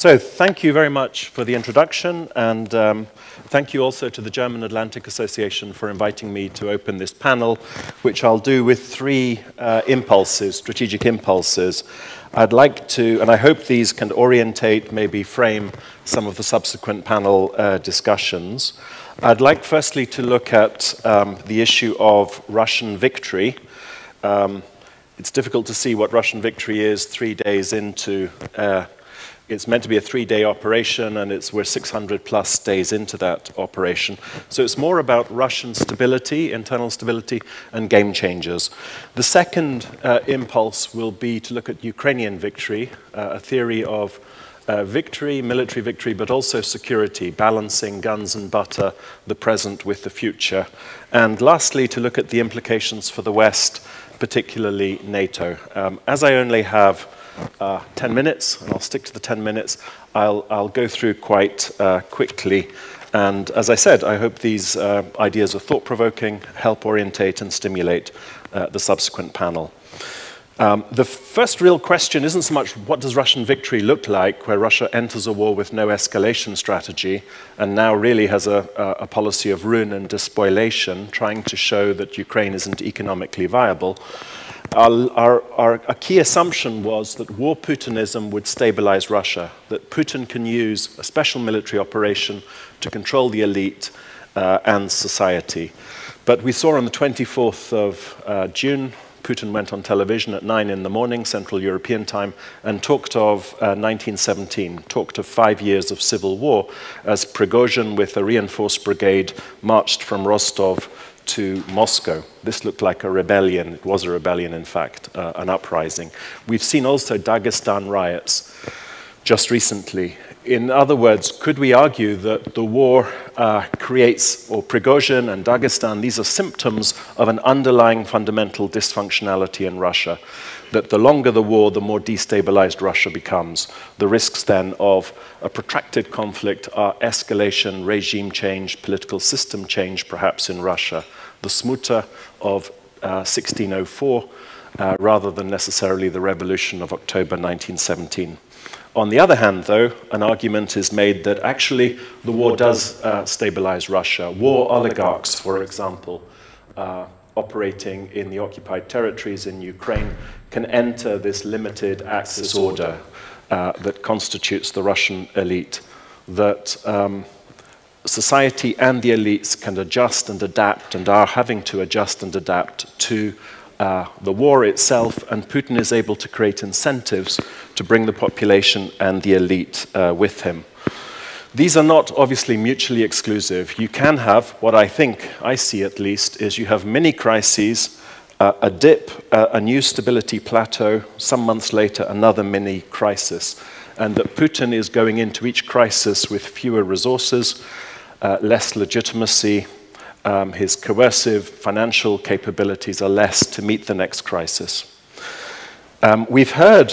So thank you very much for the introduction, and thank you also to the German Atlantic Association for inviting me to open this panel, which I'll do with three impulses, strategic impulses. I'd like to, and I hope these can orientate, maybe frame some of the subsequent panel discussions. I'd like firstly to look at the issue of Russian victory. It's difficult to see what Russian victory is 3 days into it's meant to be a 3-day operation, and we're 600 plus days into that operation. So it's more about Russian stability, internal stability, and game changers. The second impulse will be to look at Ukrainian victory, a theory of victory, military victory, but also security, balancing guns and butter, the present with the future. And lastly, to look at the implications for the West, particularly NATO. As I only have 10 minutes, and I'll stick to the 10 minutes, I'll go through quite quickly. And as I said, I hope these ideas are thought-provoking, help orientate and stimulate the subsequent panel. The first real question isn't so much what does Russian victory look like, where Russia enters a war with no escalation strategy and now really has a policy of ruin and despoilation, trying to show that Ukraine isn't economically viable. A key assumption was that war Putinism would stabilize Russia, that Putin can use a special military operation to control the elite and society. But we saw on the 24th of June, Putin went on television at 9 in the morning, Central European time, and talked of 1917, talked of 5 years of civil war, as Prigozhin with a reinforced brigade marched from Rostov to Moscow. This looked like a rebellion. It was a rebellion, in fact, an uprising. We've seen also Dagestan riots just recently. In other words, could we argue that the war creates, or Prigozhin and Dagestan, these are symptoms of an underlying fundamental dysfunctionality in Russia, that the longer the war, the more destabilized Russia becomes. The risks then of a protracted conflict are escalation, regime change, political system change, perhaps in Russia. The smuta of 1604, rather than necessarily the revolution of October 1917. On the other hand, though, an argument is made that actually the war does stabilize Russia. War oligarchs, for example, operating in the occupied territories in Ukraine, can enter this limited access order that constitutes the Russian elite, that society and the elites can adjust and adapt, and are having to adjust and adapt to the war itself, and Putin is able to create incentives to bring the population and the elite with him. These are not obviously mutually exclusive. You can have, what I think, I see at least, is you have mini crises, a dip, a new stability plateau, some months later another mini crisis, and that Putin is going into each crisis with fewer resources, less legitimacy, his coercive financial capabilities are less to meet the next crisis. We've heard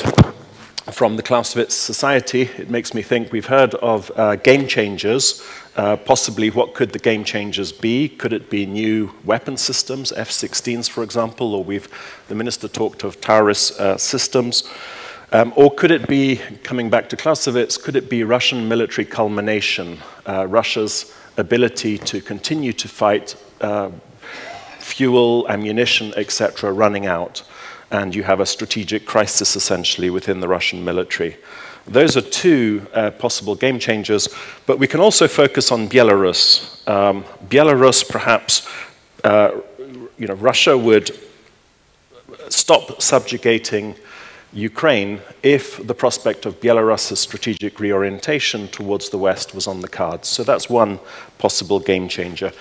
from the Clausewitz Society, it makes me think we've heard of game changers. Possibly what could the game changers be? Could it be new weapon systems, F-16s for example, or the minister talked of Taurus systems. Or could it be, coming back to Clausewitz, could it be Russian military culmination, Russia's ability to continue to fight, fuel, ammunition, etc., running out, and you have a strategic crisis essentially within the Russian military. Those are two possible game changers, but we can also focus on Belarus. Belarus, perhaps, Russia would stop subjugating Ukraine if the prospect of Belarus's strategic reorientation towards the West was on the cards. So that's one possible game changer.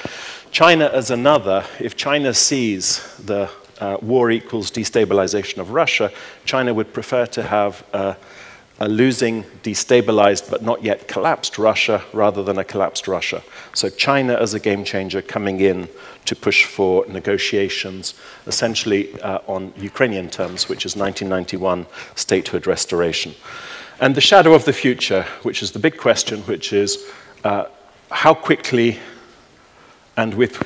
China as another. If China sees the war equals destabilization of Russia, China would prefer to have a losing, destabilized, but not yet collapsed Russia rather than a collapsed Russia. So China as a game changer coming in to push for negotiations, essentially on Ukrainian terms, which is 1991 statehood restoration. And the shadow of the future, which is the big question, which is how quickly and with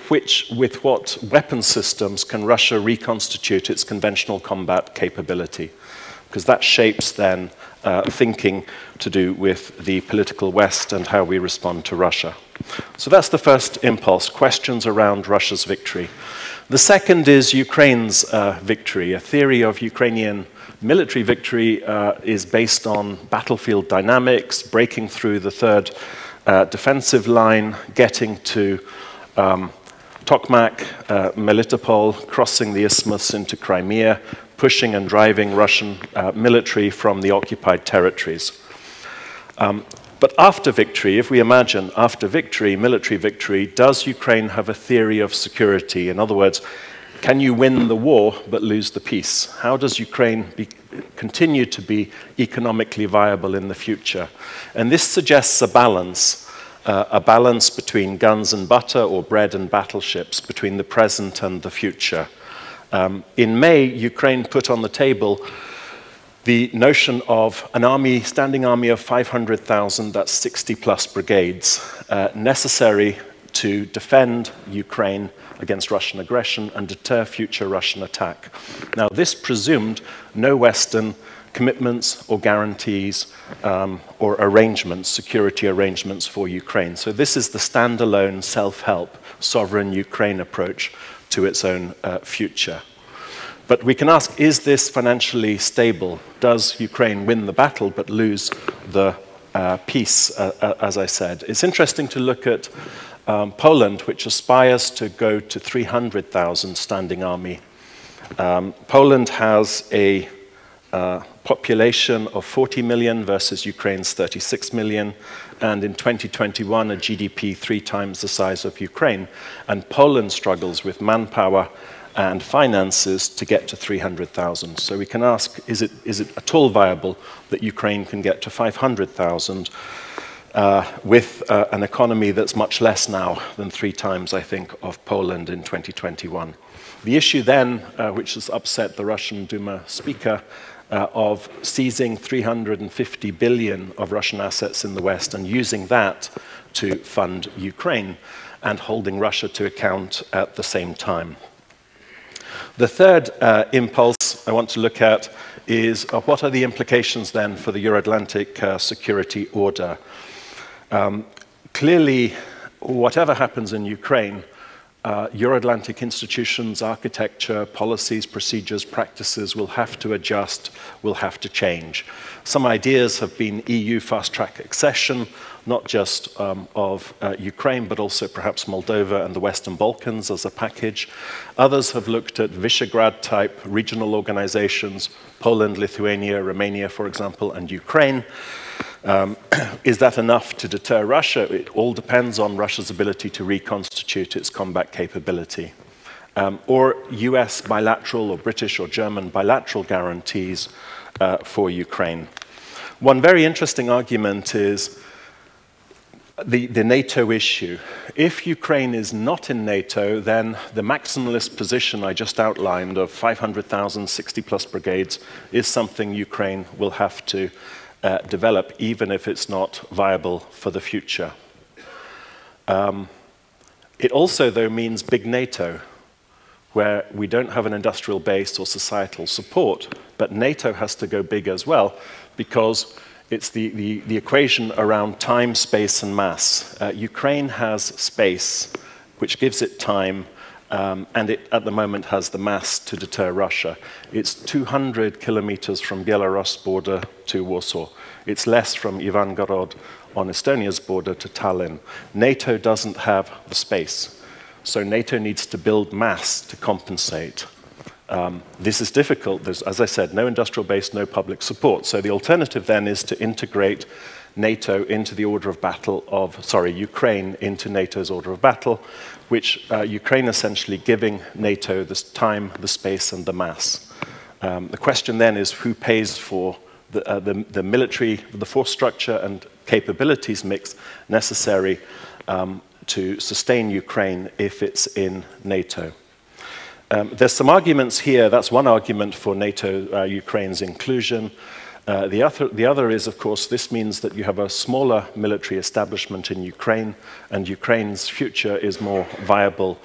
what weapon systems can Russia reconstitute its conventional combat capability? because that shapes then thinking to do with the political West and how we respond to Russia. So that's the first impulse, questions around Russia's victory. The second is Ukraine's victory. A theory of Ukrainian military victory is based on battlefield dynamics, breaking through the third defensive line, getting to Tokmak, Melitopol, crossing the isthmus into Crimea, pushing and driving Russian military from the occupied territories. But after victory, if we imagine after victory, military victory, does Ukraine have a theory of security? In other words, can you win the war but lose the peace? How does Ukraine continue to be economically viable in the future? And this suggests a balance between guns and butter or bread and battleships, between the present and the future. In May, Ukraine put on the table the notion of an army, standing army of 500,000, that's 60-plus brigades, necessary to defend Ukraine against Russian aggression and deter future Russian attack. Now, this presumed no Western commitments or guarantees or arrangements, security arrangements for Ukraine. So this is the standalone self-help, sovereign Ukraine approach to its own future. But we can ask, is this financially stable? Does Ukraine win the battle but lose the peace, as I said? It's interesting to look at Poland, which aspires to go to 300,000 standing army. Poland has a population of 40 million versus Ukraine's 36 million, and in 2021 a GDP 3 times the size of Ukraine. And Poland struggles with manpower and finances to get to 300,000. So we can ask, is it at all viable that Ukraine can get to 500,000 with an economy that's much less now than 3 times, I think, of Poland in 2021? The issue then, which has upset the Russian Duma speaker, of seizing 350 billion of Russian assets in the West and using that to fund Ukraine and holding Russia to account at the same time. The third impulse I want to look at is what are the implications then for the Euro-Atlantic security order? Clearly, whatever happens in Ukraine, Euro-Atlantic institutions, architecture, policies, procedures, practices will have to adjust, will have to change. Some ideas have been EU fast-track accession, not just of Ukraine, but also perhaps Moldova and the Western Balkans as a package. Others have looked at Visegrad-type regional organizations, Poland, Lithuania, Romania, for example, and Ukraine. Is that enough to deter Russia? It all depends on Russia's ability to reconstitute its combat capability. Or US bilateral or British or German bilateral guarantees for Ukraine. One very interesting argument is the NATO issue. If Ukraine is not in NATO, then the maximalist position I just outlined of 500,000, 60-plus brigades is something Ukraine will have to develop, even if it's not viable for the future. It also, though, means big NATO, where we don't have an industrial base or societal support, but NATO has to go big as well, because it's the equation around time, space, and mass. Ukraine has space, which gives it time, and it, at the moment, has the mass to deter Russia. It's 200 kilometers from Belarus border to Warsaw. It's less from Ivangorod on Estonia's border to Tallinn. NATO doesn't have the space, so NATO needs to build mass to compensate. This is difficult. There's, as I said, no industrial base, no public support. So the alternative then is to integrate NATO into the order of battle of, Ukraine into NATO's order of battle, which Ukraine essentially giving NATO this time, the space, and the mass. The question then is who pays for the military, the force structure and capabilities mix necessary to sustain Ukraine if it's in NATO. There's some arguments here. That's one argument for NATO, Ukraine's inclusion. The other is, of course, this means that you have a smaller military establishment in Ukraine, and Ukraine's future is more viable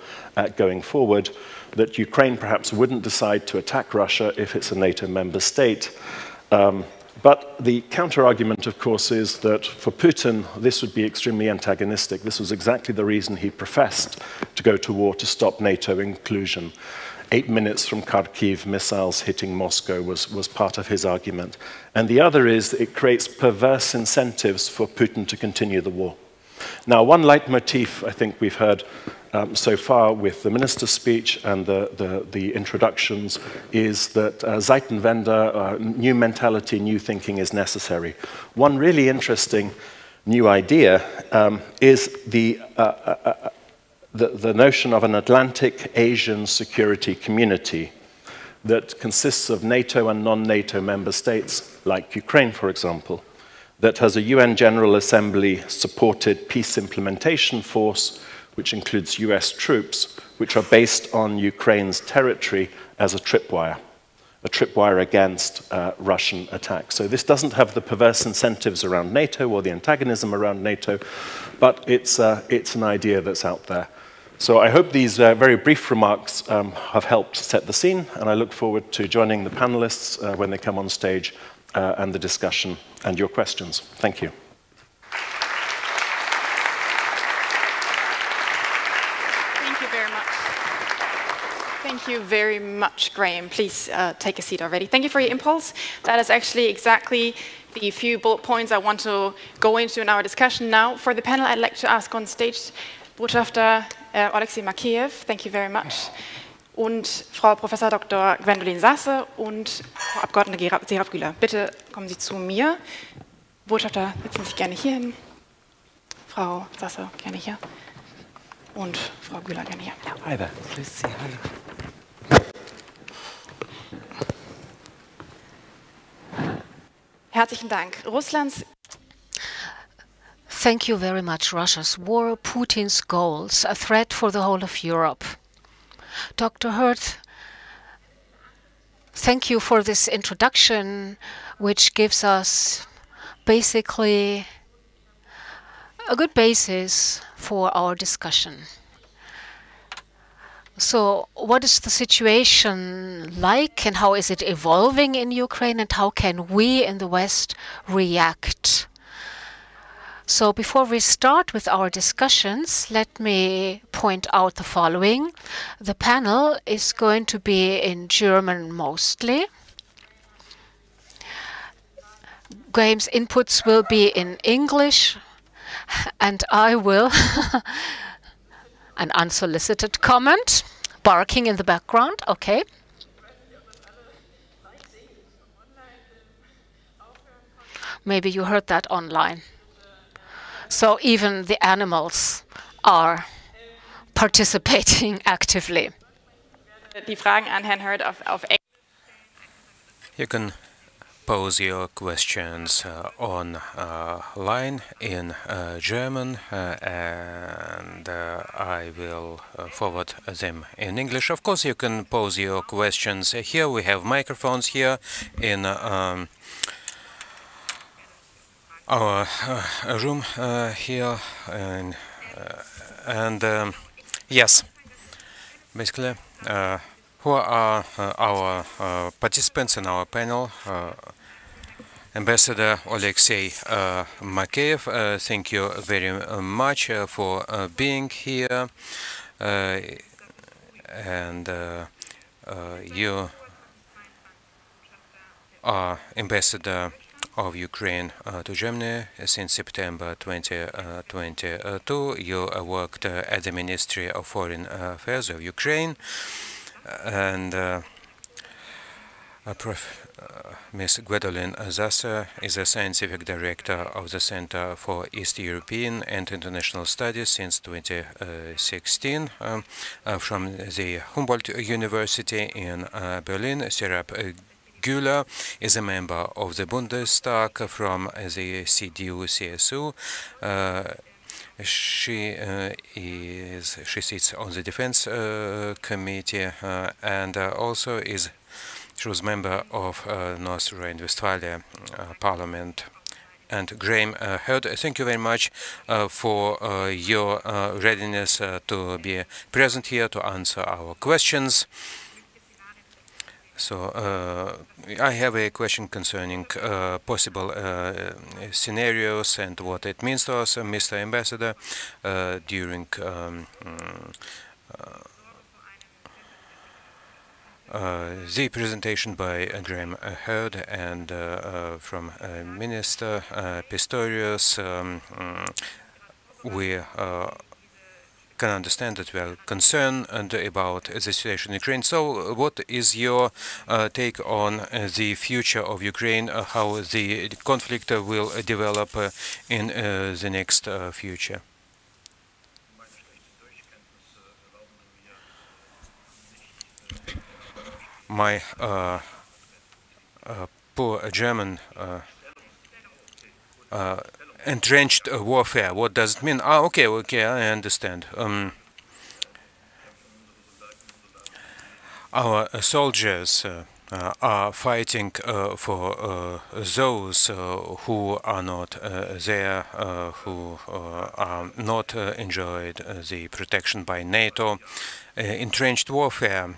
going forward, that Ukraine perhaps wouldn't decide to attack Russia if it's a NATO member state, But the counter-argument, of course, is that for Putin, this would be extremely antagonistic. This was exactly the reason he professed to go to war to stop NATO inclusion. 8 minutes from Kharkiv, missiles hitting Moscow was part of his argument. And the other is that it creates perverse incentives for Putin to continue the war. Now, one leitmotif I think we've heard so far with the minister's speech and the introductions is that Zeitenwende, new mentality, new thinking is necessary. One really interesting new idea is the notion of an Atlantic Asian security community that consists of NATO and non-NATO member states, like Ukraine, for example, that has a UN General Assembly-supported peace implementation force, which includes US troops, which are based on Ukraine's territory as a tripwire against Russian attacks. So this doesn't have the perverse incentives around NATO or the antagonism around NATO, but it's an idea that's out there. So I hope these very brief remarks have helped set the scene, and I look forward to joining the panelists when they come on stage and the discussion and your questions. Thank you. Thank you very much, Graeme. Please take a seat already. Thank you for your impulse. That is actually exactly the few bullet points I want to go into in our discussion now. For the panel, I'd like to ask on stage Botschafter Oleksii Makeiev. Thank you very much. Und Frau Professor Dr. Gwendolyn Sasse und Frau Abgeordnete Serap Güler. Bitte kommen Sie zu mir. Botschafter, setzen Sie sich gerne hier hin. Frau Sasse, gerne hier. Und Frau Güler, gerne hier. Ja. Hi there. Grüß Sie, hallo. Herzlichen Dank. Russlands. Thank you very much. Russia's war, Putin's goals, a threat for the whole of Europe. Dr. Hurd, thank you for this introduction, which gives us basically a good basis for our discussion. So what is the situation like and how is it evolving in Ukraine and how can we in the West react? So before we start with our discussions, let me point out the following. The panel is going to be in German mostly. Graeme's inputs will be in English and I will an unsolicited comment, barking in the background, okay. Maybe you heard that online. So even the animals are participating actively. Die Fragen an Herrn Hurd auf Englisch. You can pose your questions online in German and I will forward them in English. Of course, you can pose your questions here. We have microphones here in our room here, and yes, basically, who are our participants in our panel? Ambassador Oleksii Makeiev, thank you very much for being here, and you are ambassador of Ukraine to Germany since September 2022. You worked at the Ministry of Foreign Affairs of Ukraine, and Prof. Ms. Gwendolyn Sasse is a scientific director of the Center for East European and International Studies since 2016 from the Humboldt University in Berlin. Serap Güler is a member of the Bundestag from the CDU-CSU. She sits on the Defense Committee and also she was member of North Rhine-Westphalia Parliament. And Graeme Hurd, thank you very much for your readiness to be present here to answer our questions. I have a question concerning possible scenarios and what it means to us, Mr. Ambassador, during the presentation by Graeme heard and from Minister Pistorius. We can understand that we are concerned about the situation in Ukraine. So what is your take on the future of Ukraine, how the conflict will develop in the next future? My poor German entrenched warfare, what does it mean? Okay, I understand. Our soldiers are fighting for those who are not there, who are not enjoyed the protection by NATO. Entrenched warfare,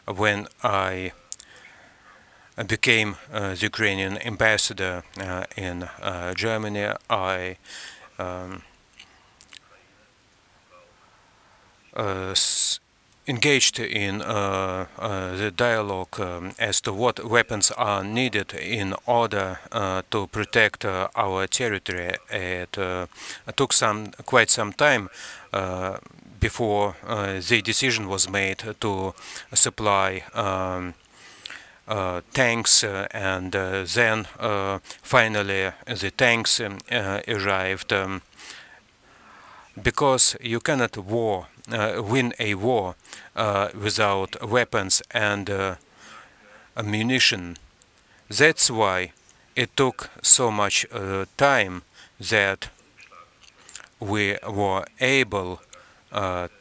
when I became the Ukrainian ambassador in Germany, I engaged in the dialogue as to what weapons are needed in order to protect our territory. It took quite some time before the decision was made to supply tanks, and then finally the tanks arrived, because you cannot win a war without weapons and ammunition. That's why it took so much time that we were able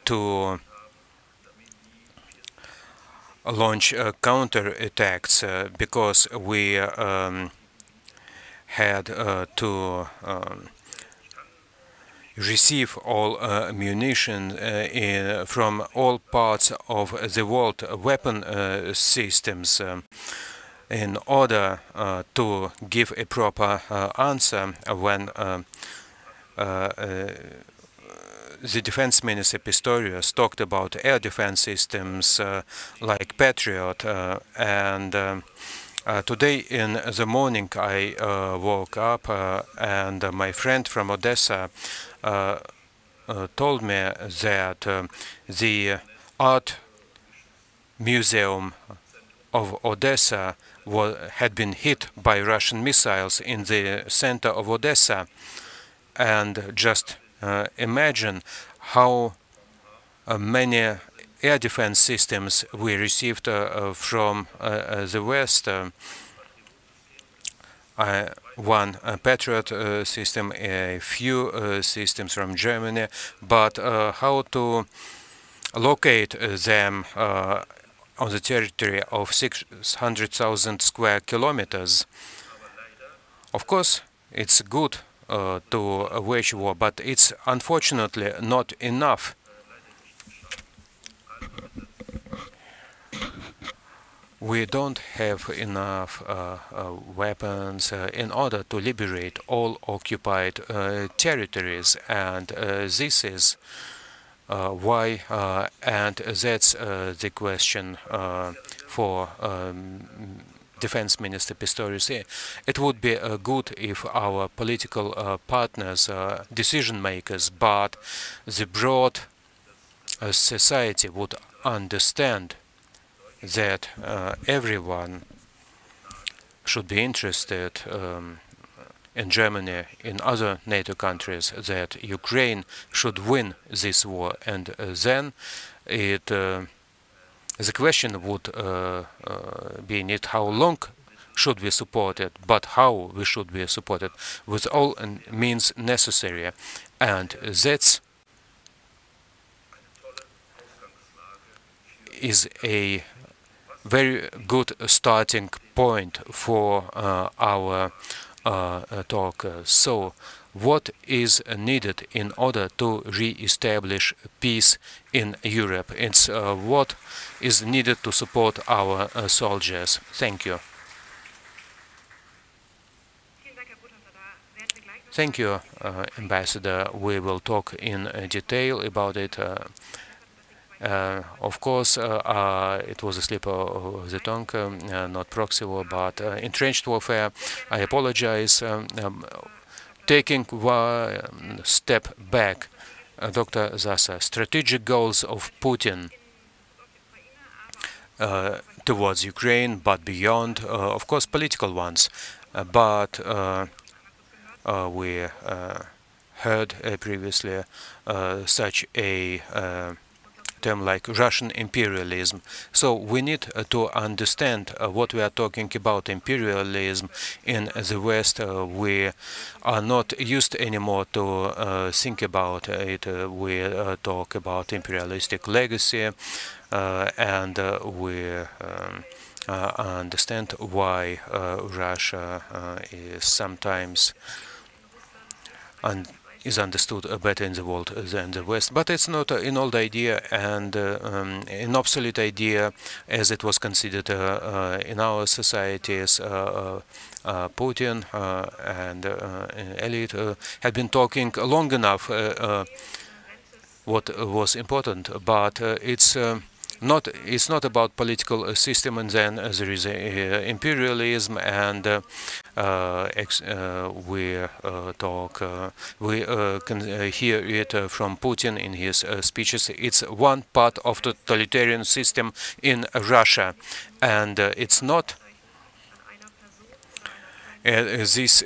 to launch counter-attacks, because we had to receive all ammunition from all parts of the world, weapon systems, in order to give a proper answer when the defense minister Pistorius talked about air defense systems like Patriot, and today in the morning I woke up and my friend from Odessa told me that the art museum of Odessa had been hit by Russian missiles in the center of Odessa, and just imagine how many air defense systems we received from the West. One Patriot system, a few systems from Germany, but how to locate them on the territory of 600,000 square kilometers. Of course, it's good to wage war, but it's unfortunately not enough. We don't have enough weapons in order to liberate all occupied territories, and this is why, and that's the question for Defense Minister Pistorius. It would be good if our political partners, decision makers, but the broad society would understand that everyone should be interested in Germany, in other NATO countries, that Ukraine should win this war, and then the question would be not how long should we support it, but how we should be supported with all means necessary, and that's is a very good starting point for our talk. So, what is needed in order to re-establish peace in Europe. It's what is needed to support our soldiers. Thank you. Thank you, Ambassador. We will talk in detail about it. Of course, it was a slip of the tongue, not proxy war, but entrenched warfare. I apologize. Taking one step back, Dr. Sasse, strategic goals of Putin towards Ukraine, but beyond, of course, political ones. But we heard previously such a term like Russian imperialism. So we need to understand what we are talking about. Imperialism in the West, we are not used anymore to think about it. We talk about imperialistic legacy, and we understand why Russia is sometimes is understood better in the world than the West. But it's not an old idea and an obsolete idea as it was considered in our societies. Putin and elite had been talking long enough what was important, but it's not about political system, and then there is imperialism, and we can hear it from Putin in his speeches. It's one part of the totalitarian system in Russia, and it's not. This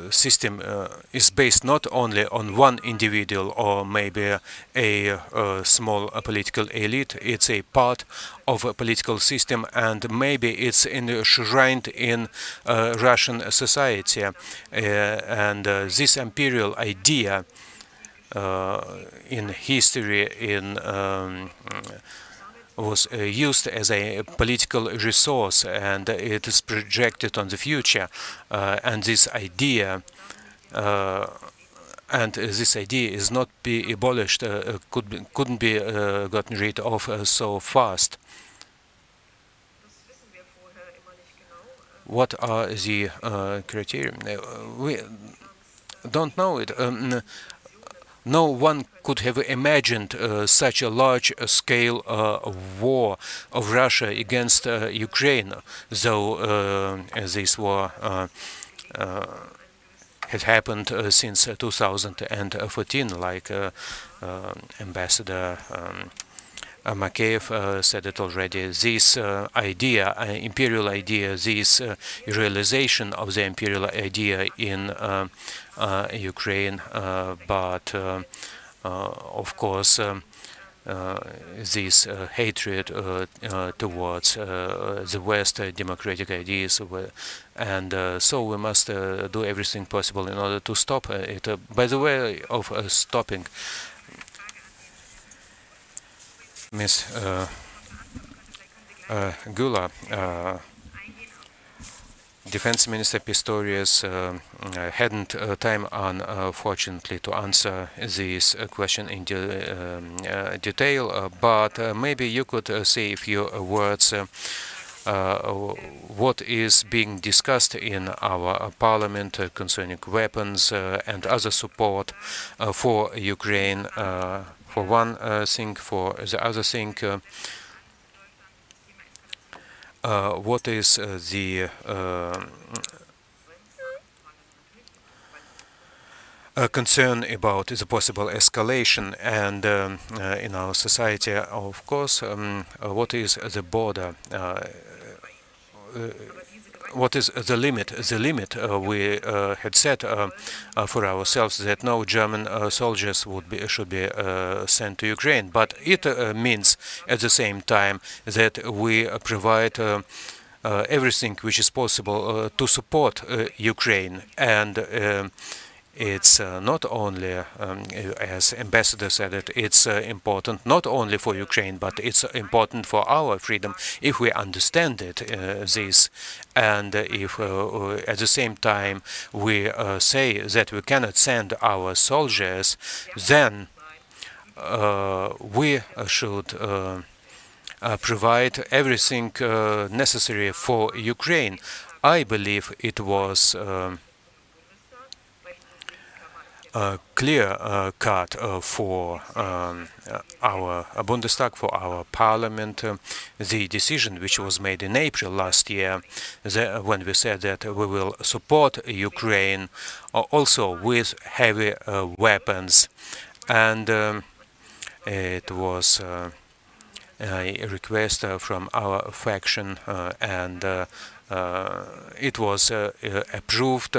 system is based not only on one individual or maybe a small political elite. It's a part of a political system, and maybe it's enshrined in Russian society. And this imperial idea in history was used as a political resource, and it is projected on the future. And this idea is not be abolished, couldn't be gotten rid of so fast. What are the criteria? We don't know it. No one could have imagined such a large-scale war of Russia against Ukraine, though this war had happened since 2014, like Ambassador Makeiev said it already. This idea, imperial idea, this realization of the imperial idea in Ukraine, but of course this hatred towards the West, democratic ideas, and so we must do everything possible in order to stop it. By the way of stopping, Ms. Güler, Defense Minister Pistorius hadn't time, unfortunately, to answer this question in detail, but maybe you could say a few words what is being discussed in our parliament concerning weapons and other support for Ukraine, for one thing. For the other thing, what is the concern about the possible escalation, and in our society, of course, what is the border? What is the limit? The limit we had set for ourselves, that no German soldiers should be sent to Ukraine. But it means at the same time that we provide everything which is possible to support Ukraine. And it's not only, as Ambassador said it, it's important not only for Ukraine, but it's important for our freedom if we understand it, this, and if at the same time we say that we cannot send our soldiers, then we should provide everything necessary for Ukraine. I believe it was a clear cut for our Bundestag, for our parliament, the decision which was made in April last year, when we said that we will support Ukraine also with heavy weapons, and it was a request from our faction, and it was approved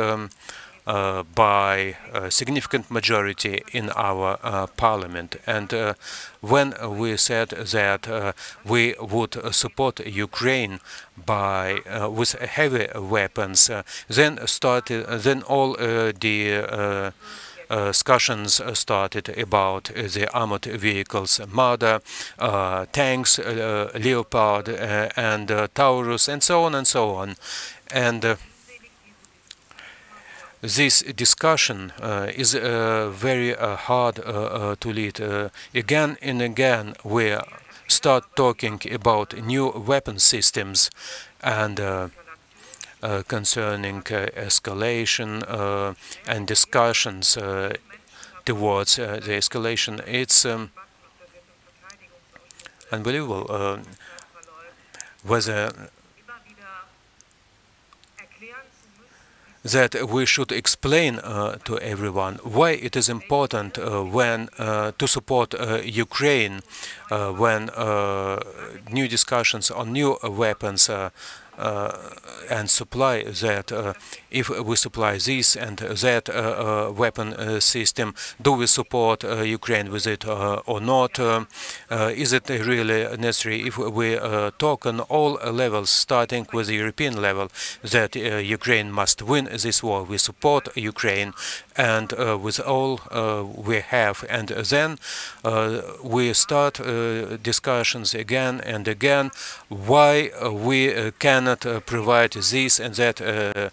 by a significant majority in our parliament. And when we said that we would support Ukraine by with heavy weapons, then all the discussions started about the armored vehicles, Marder, tanks, Leopard, and Taurus, and so on and so on. And this discussion is very hard to lead. Again and again we start talking about new weapon systems and concerning escalation and discussions towards the escalation. It's unbelievable whether that we should explain to everyone why it is important when to support Ukraine when new discussions on new weapons and supply that if we supply this and that weapon system, do we support Ukraine with it or not? Is it really necessary if we talk on all levels, starting with the European level, that Ukraine must win this war? We support Ukraine and with all we have, and then we start discussions again and again why we cannot provide this and that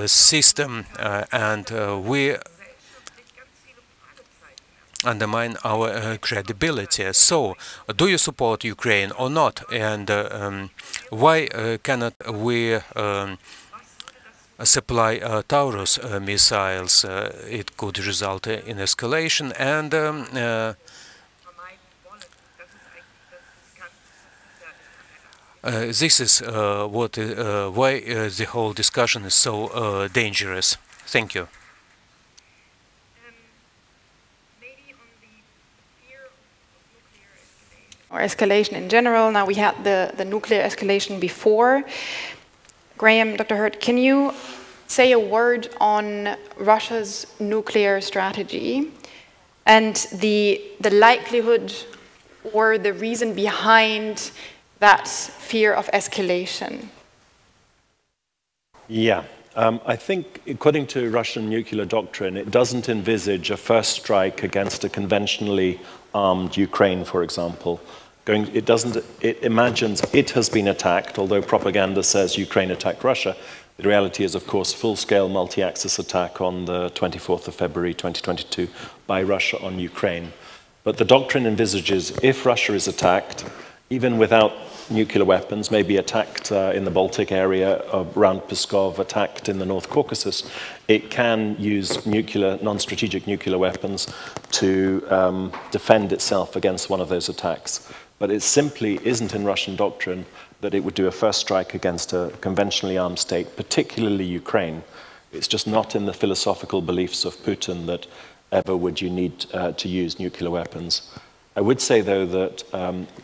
system, and we undermine our credibility. So, do you support Ukraine or not? And why cannot we supply Taurus missiles? It could result in escalation, and this is why the whole discussion is so dangerous. Thank you. Or escalation in general. Now we had the nuclear escalation before. Graeme, Dr. Hurt, can you say a word on Russia's nuclear strategy and the likelihood or the reason behind that fear of escalation? Yeah, I think according to Russian nuclear doctrine, it doesn't envisage a first strike against a conventionally armed Ukraine, for example. It imagines it has been attacked, although propaganda says Ukraine attacked Russia. The reality is, of course, full-scale multi-axis attack on the 24th of February 2022 by Russia on Ukraine. But the doctrine envisages if Russia is attacked, even without nuclear weapons, maybe attacked in the Baltic area around Pskov, attacked in the North Caucasus, it can use non-strategic nuclear weapons to defend itself against one of those attacks. But it simply isn't in Russian doctrine that it would do a first strike against a conventionally armed state, particularly Ukraine. It's just not in the philosophical beliefs of Putin that ever would you need to use nuclear weapons. I would say, though, that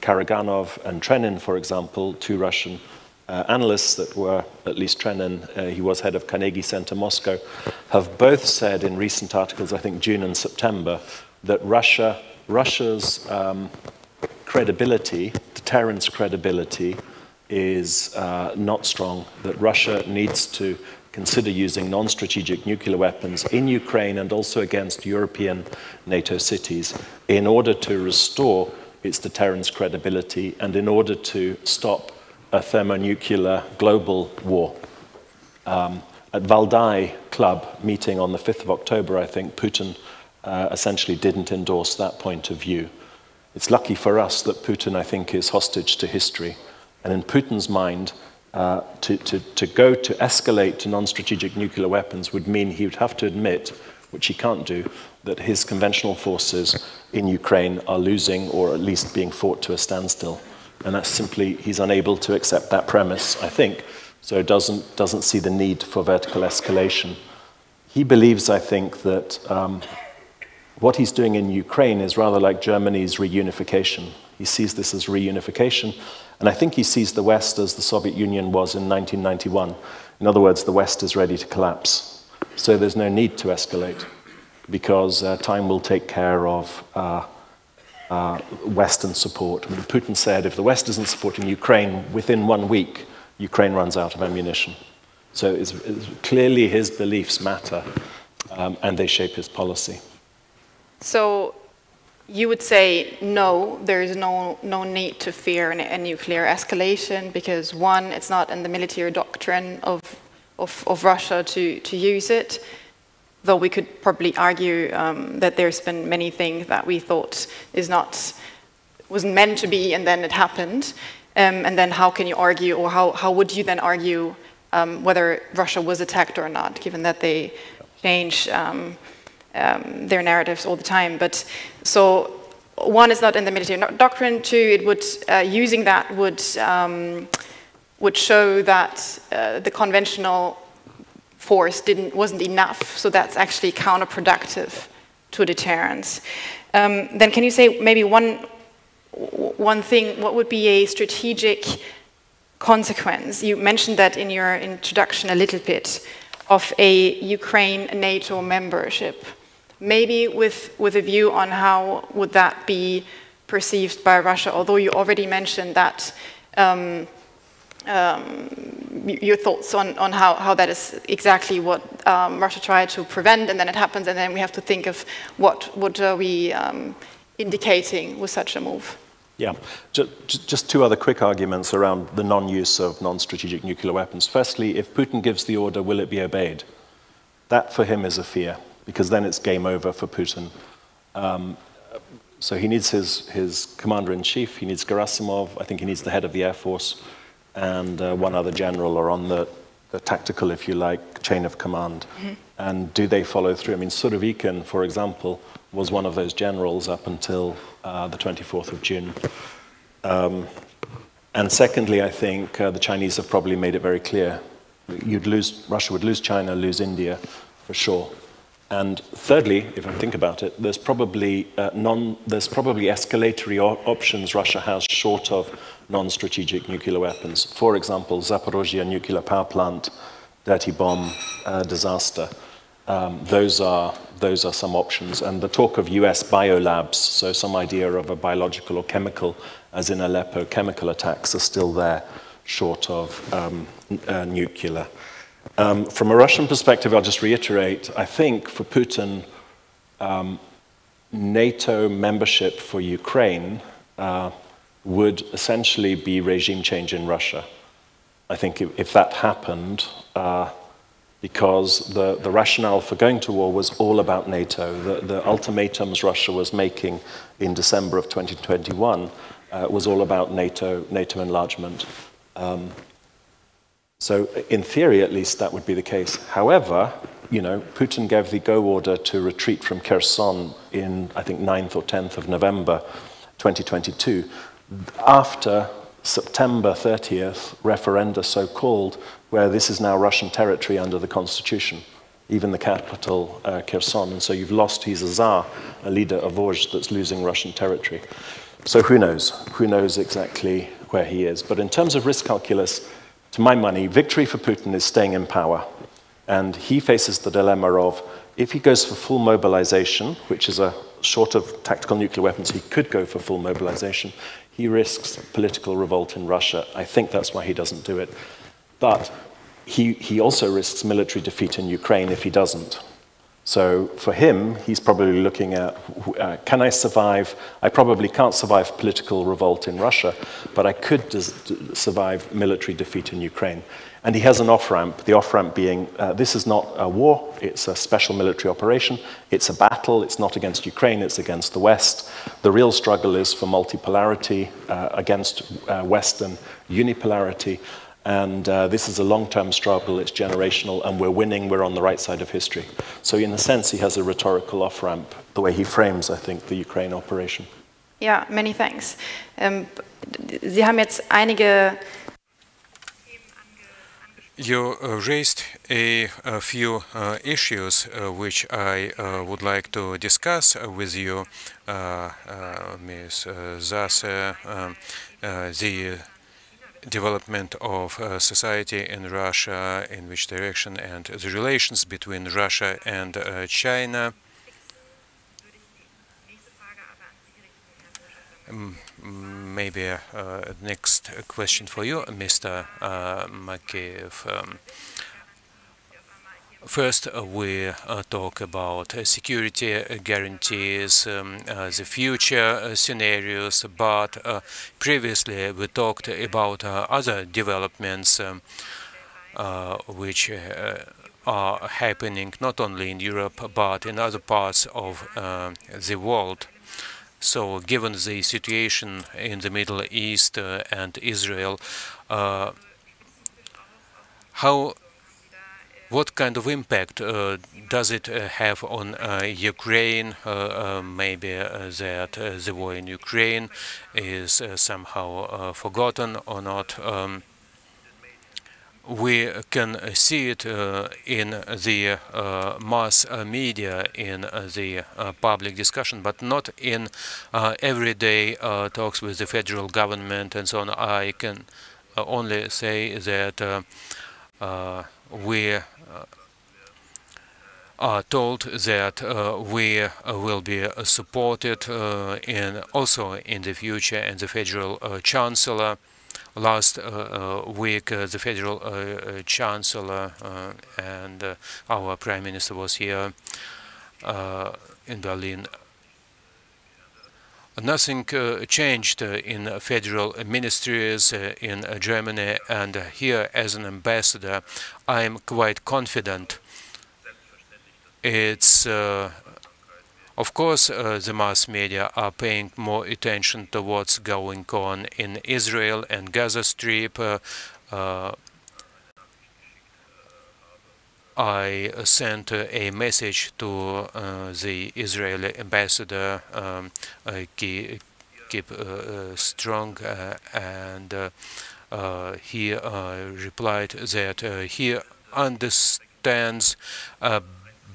Karaganov and Trenin, for example, two Russian analysts that were, at least Trenin, he was head of Carnegie Center Moscow, have both said in recent articles, I think June and September, that Russia's credibility, deterrence credibility, is not strong, that Russia needs to consider using non-strategic nuclear weapons in Ukraine and also against European NATO cities in order to restore its deterrence credibility and in order to stop a thermonuclear global war. At Valdai Club meeting on the 5th of October, I think Putin essentially didn't endorse that point of view. It's lucky for us that Putin, I think, is hostage to history. And in Putin's mind, to go to escalate to non-strategic nuclear weapons would mean he would have to admit, which he can't do, that his conventional forces in Ukraine are losing or at least being fought to a standstill. And that's simply, he's unable to accept that premise, I think, so doesn't see the need for vertical escalation. He believes, I think, that what he's doing in Ukraine is rather like Germany's reunification. He sees this as reunification, and I think he sees the West as the Soviet Union was in 1991. In other words, the West is ready to collapse. So there's no need to escalate, because time will take care of Western support. I mean, Putin said if the West isn't supporting Ukraine, within 1 week, Ukraine runs out of ammunition. So it's clearly his beliefs matter, and they shape his policy. So you would say, no, there is no need to fear a nuclear escalation because, one, it's not in the military doctrine of Russia to use it, though we could probably argue that there's been many things that we thought wasn't meant to be, and then it happened. And then how can you argue, or how would you then argue whether Russia was attacked or not, given that they change their narratives all the time? But so one is not in the military doctrine. Two, it would using that would show that the conventional force wasn't enough. So that's actually counterproductive to deterrence. Then can you say maybe one thing? What would be a strategic consequence? You mentioned that in your introduction a little bit of a Ukraine NATO membership. Maybe with a view on how would that be perceived by Russia, although you already mentioned that your thoughts on how that is exactly what Russia tried to prevent, and then it happens, and then we have to think of what are we indicating with such a move. Yeah, just two other quick arguments around the non-use of non-strategic nuclear weapons. Firstly, if Putin gives the order, will it be obeyed? That for him is a fear, because then it's game over for Putin. So he needs his commander-in-chief, he needs Gerasimov, I think he needs the head of the Air Force, and one other general are on the tactical, if you like, chain of command. Mm-hmm. And do they follow through? I mean, Surovikin, for example, was one of those generals up until the 24th of June. And secondly, I think the Chinese have probably made it very clear. Russia would lose China, lose India, for sure. And thirdly, if I think about it, there's probably escalatory options Russia has short of non-strategic nuclear weapons. For example, Zaporozhye nuclear power plant, dirty bomb, disaster. Those are some options. And the talk of US biolabs, so some idea of a biological or chemical, as in Aleppo, chemical attacks are still there, short of nuclear. From a Russian perspective, I'll just reiterate, I think for Putin, NATO membership for Ukraine would essentially be regime change in Russia. I think if that happened, because the rationale for going to war was all about NATO. The ultimatums Russia was making in December of 2021 was all about NATO enlargement. So in theory, at least, that would be the case. However, Putin gave the go order to retreat from Kherson in, I think, 9th or 10th of November 2022, after September 30th referenda, so-called, where this is now Russian territory under the constitution, even the capital, Kherson. And so you've lost, he's a Tsar, a leader of Vosges that's losing Russian territory. So who knows? Who knows exactly where he is? But in terms of risk calculus, to my money, victory for Putin is staying in power. And he faces the dilemma of, if he goes for full mobilization, which is short of tactical nuclear weapons, he could go for full mobilization, he risks political revolt in Russia. I think that's why he doesn't do it. But he also risks military defeat in Ukraine if he doesn't. So for him, he's probably looking at, can I survive? I probably can't survive political revolt in Russia, but I could survive military defeat in Ukraine. And he has an off-ramp, the off-ramp being, this is not a war, it's a special military operation, it's a battle, it's not against Ukraine, it's against the West. The real struggle is for multipolarity against Western unipolarity. And this is a long-term struggle, it's generational, and we're winning, we're on the right side of history. So in a sense, he has a rhetorical off-ramp, the way he frames, I think, the Ukraine operation. Yeah, many thanks. Sie haben jetzt einige... You raised a few issues which I would like to discuss with you, Ms. Sasse, the development of society in Russia, in which direction, and the relations between Russia and China. Maybe next question for you, Mr. Makeiev. First, we talk about security guarantees, the future scenarios, but previously we talked about other developments which are happening not only in Europe but in other parts of the world. So, given the situation in the Middle East and Israel, what kind of impact does it have on Ukraine? Maybe that the war in Ukraine is somehow forgotten or not. We can see it in the mass media, in the public discussion, but not in everyday talks with the federal government and so on. I can only say that we are told that we will be supported also in the future, and the federal chancellor. Last week, the federal chancellor and our prime minister was here in Berlin. Nothing changed in federal ministries in Germany, and here as an ambassador I am quite confident. It's of course, the mass media are paying more attention to what's going on in Israel and Gaza Strip. I sent a message to the Israeli ambassador, keep strong, and he replied that he understands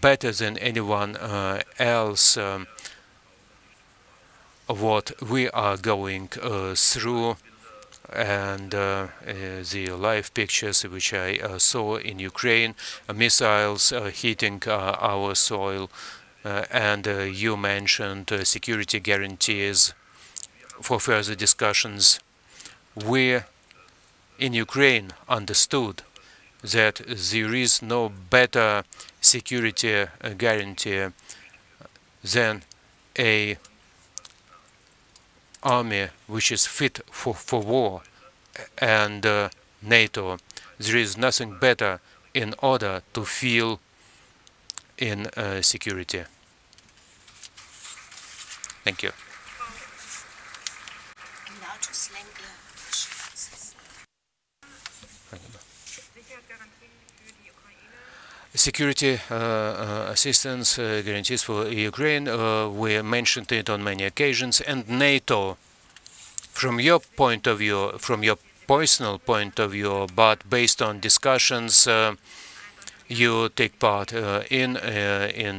better than anyone else what we are going through, and the live pictures which I saw in Ukraine, missiles hitting our soil, and you mentioned security guarantees for further discussions. We in Ukraine understood that there is no better security guarantee than an army which is fit for war, and NATO. There is nothing better in order to feel in security. Thank you. Security assistance guarantees for Ukraine, we mentioned it on many occasions, and NATO, from your point of view, from your personal point of view, but based on discussions you take part in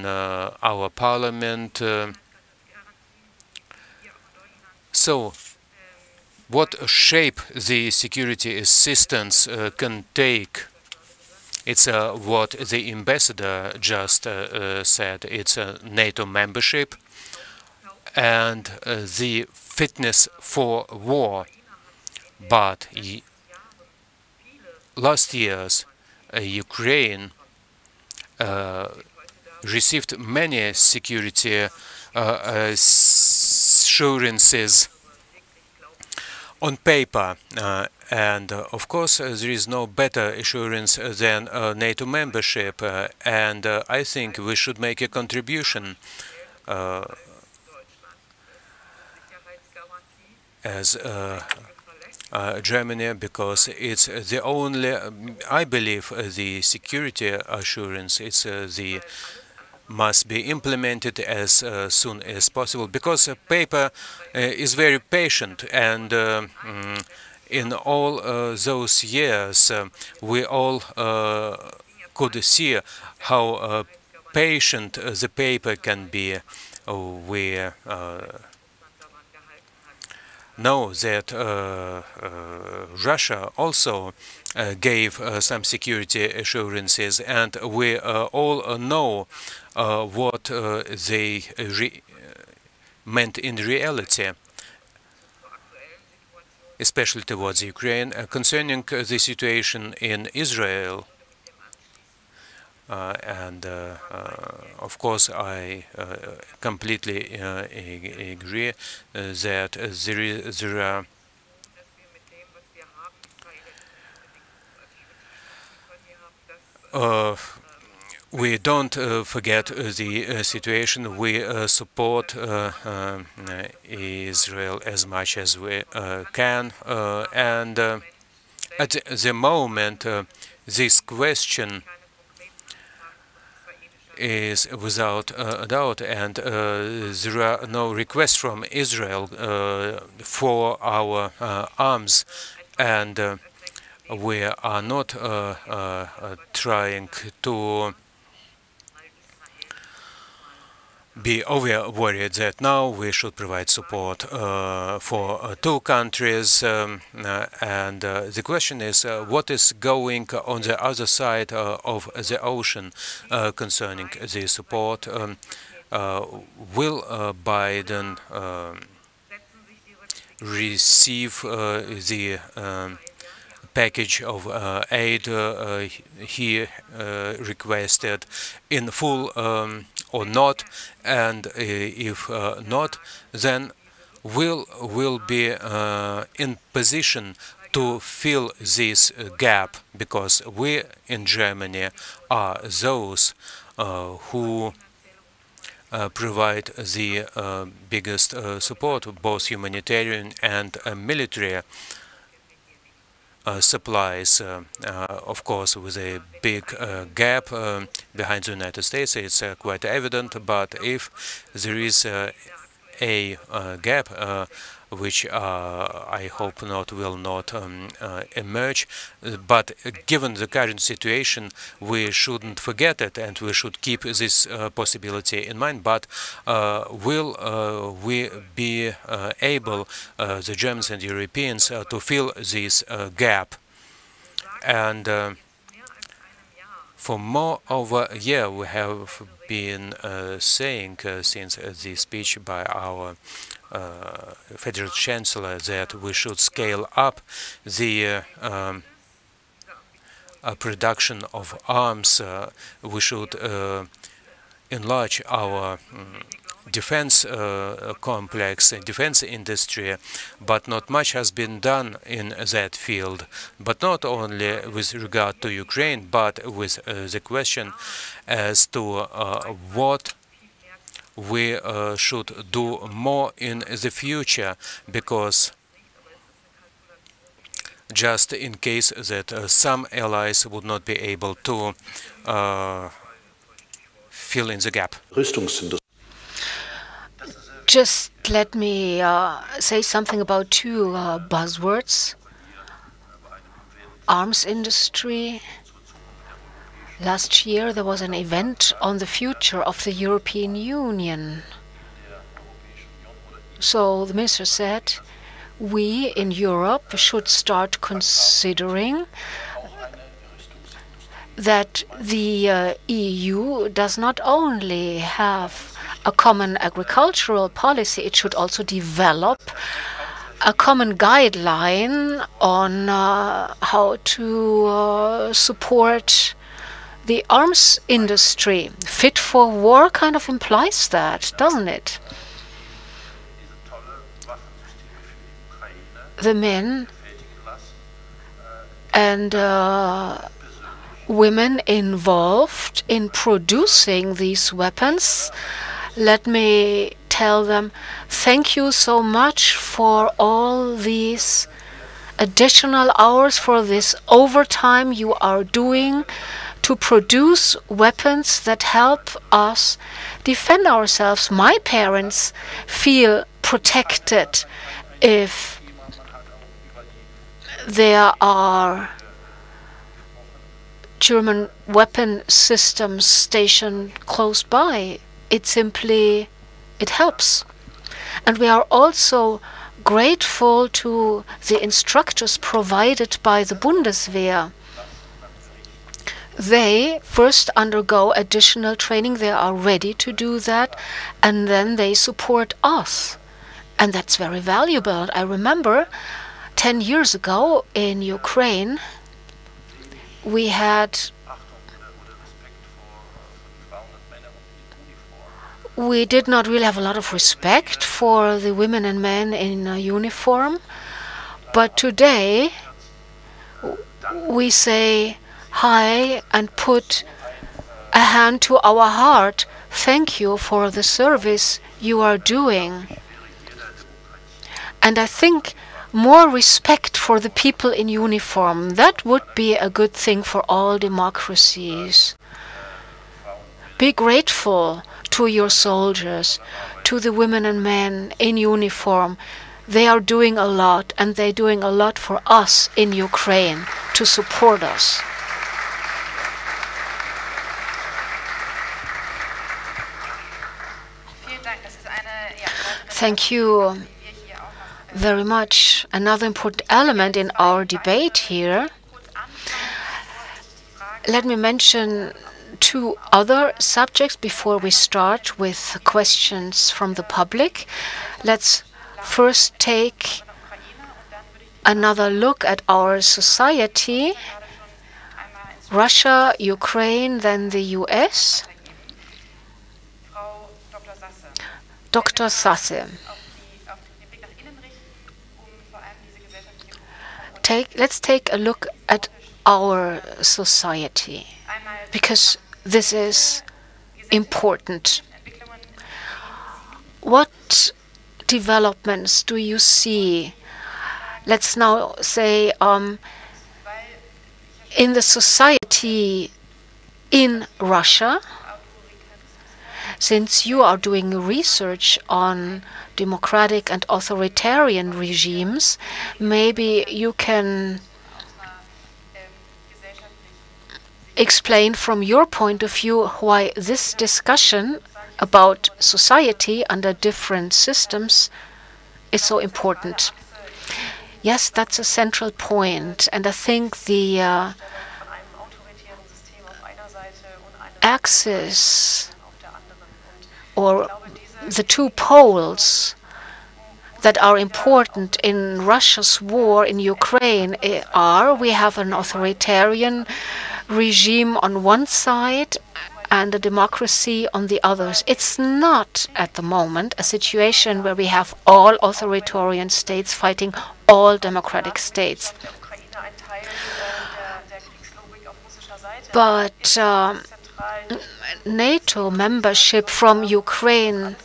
our parliament. So, what shape the security assistance can take? It's what the ambassador just said. It's a NATO membership and the fitness for war. But last years Ukraine received many security assurances on paper, and of course there is no better assurance than NATO membership, and I think we should make a contribution as Germany, because it's the only, I believe, the security assurance, it's the must be implemented as soon as possible, because paper is very patient, and in all those years we all could see how patient the paper can be. We know that Russia also gave some security assurances, and we all know what they meant in reality, especially towards Ukraine. Concerning the situation in Israel, and of course I completely agree that there are we don't forget the situation. We support Israel as much as we can, and at the moment this question is without a doubt, and there are no requests from Israel for our arms, and we are not trying to be over worried that now we should provide support for two countries, and the question is what is going on the other side of the ocean concerning the support. Will Biden receive the package of aid he requested in full or not, and if not, then will be in position to fill this gap, because we in Germany are those who provide the biggest support, both humanitarian and military supplies, of course, with a big gap behind the United States. It's quite evident, but if there is a gap, which I hope will not emerge, but given the current situation, we shouldn't forget it, and we should keep this possibility in mind. But will we be able, the Germans and Europeans, to fill this gap? And for more over a year, we have been saying since the speech by our Federal Chancellor that we should scale up the production of arms. We should enlarge our defense complex and defense industry, but not much has been done in that field. But not only with regard to Ukraine, but with the question as to what we should do more in the future, because just in case that some allies would not be able to fill in the gap. Just let me say something about two buzzwords. Arms industry. Last year there was an event on the future of the European Union. So the minister said we in Europe should start considering that the EU does not only have a common agricultural policy, it should also develop a common guideline on how to support the arms industry. Fit for war kind of implies that, doesn't it? The men and women involved in producing these weapons, let me tell them, thank you so much for all these additional hours, for this overtime you are doing to produce weapons that help us defend ourselves. My parents feel protected if there are German weapon systems stationed close by. It helps. And we are also grateful to the instructors provided by the Bundeswehr. They first undergo additional training, they are ready to do that, and then they support us. And that's very valuable. I remember 10 years ago in Ukraine, we did not really have a lot of respect for the women and men in uniform, but today we say hi and put a hand to our heart. Thank you for the service you are doing. And I think more respect for the people in uniform, that would be a good thing for all democracies. Be grateful to your soldiers, to the women and men in uniform. They are doing a lot, and they're doing a lot for us in Ukraine to support us. Thank you very much. Another important element in our debate here. Let me mention two other subjects before we start with questions from the public. Let's first take another look at our society. Russia, Ukraine, then the US. Dr. Sasse. Let's take a look at our society, because this is important. What developments do you see? Let's now say in the society in Russia, since you are doing research on democratic and authoritarian regimes, maybe you can explain from your point of view why this discussion about society under different systems is so important. Yes, that's a central point, and I think the axis or the two poles that are important in Russia's war in Ukraine are, we have an authoritarian regime on one side and a democracy on the others. It's not at the moment a situation where we have all authoritarian states fighting all democratic states. But NATO membership from Ukraine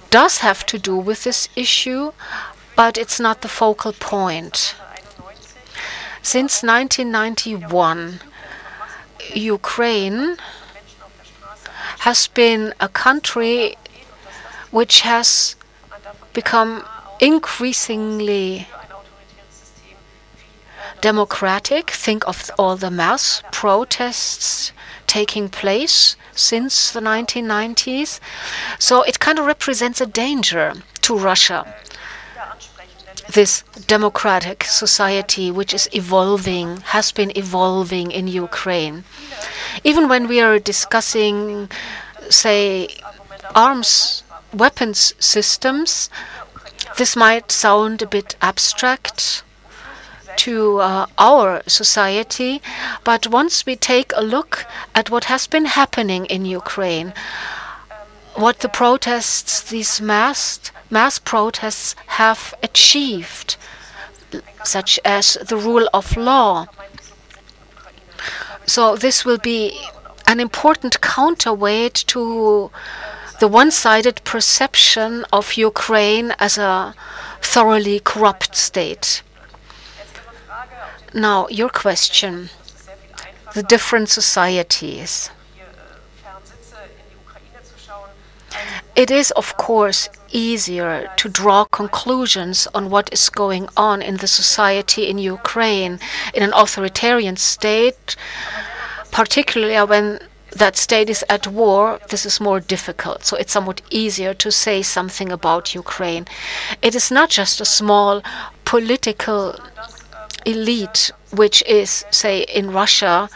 does have to do with this issue, but it's not the focal point. Since 1991, Ukraine has been a country which has become increasingly democratic. Think of all the mass protests taking place since the 1990s. So it kind of represents a danger to Russia, this democratic society which is evolving, has been evolving in Ukraine. Even when we are discussing, say, weapons systems, This might sound a bit abstract to our society, but once we take a look at what has been happening in Ukraine, what the protests, these mass protests have achieved, such as the rule of law. So this will be an important counterweight to the one-sided perception of Ukraine as a thoroughly corrupt state. Now, your question, the different societies. It is, of course, easier to draw conclusions on what is going on in the society in Ukraine, in an authoritarian state, particularly when that state is at war. This is more difficult, so it's somewhat easier to say something about Ukraine. It is not just a small political elite, which is, say, in Russia,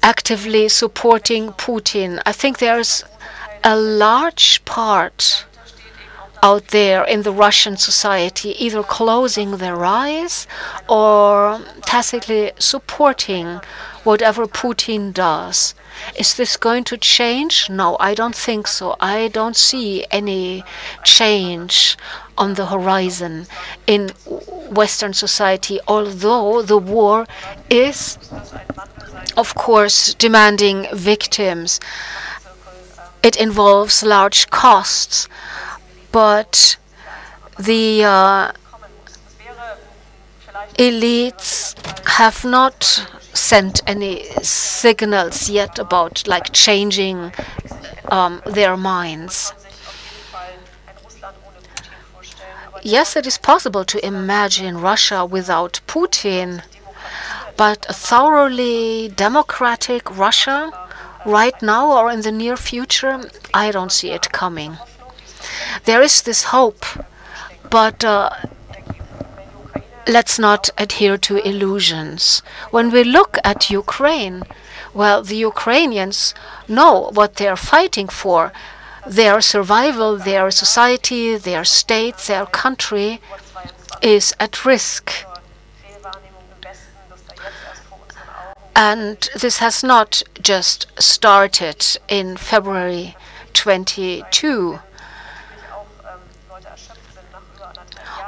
actively supporting Putin. I think there's a large part out there in the Russian society either closing their eyes or tacitly supporting whatever Putin does. Is this going to change? No, I don't think so. I don't see any change on the horizon in Western society, although the war is, of course, demanding victims. It involves large costs, but the elites have not sent any signals yet about like changing their minds. Yes, it is possible to imagine Russia without Putin, but a thoroughly democratic Russia right now or in the near future, I don't see it coming. There is this hope, but let's not adhere to illusions. When we look at Ukraine, well, the Ukrainians know what they're fighting for. Their survival, their society, their state, their country is at risk. And this has not just started in February 22.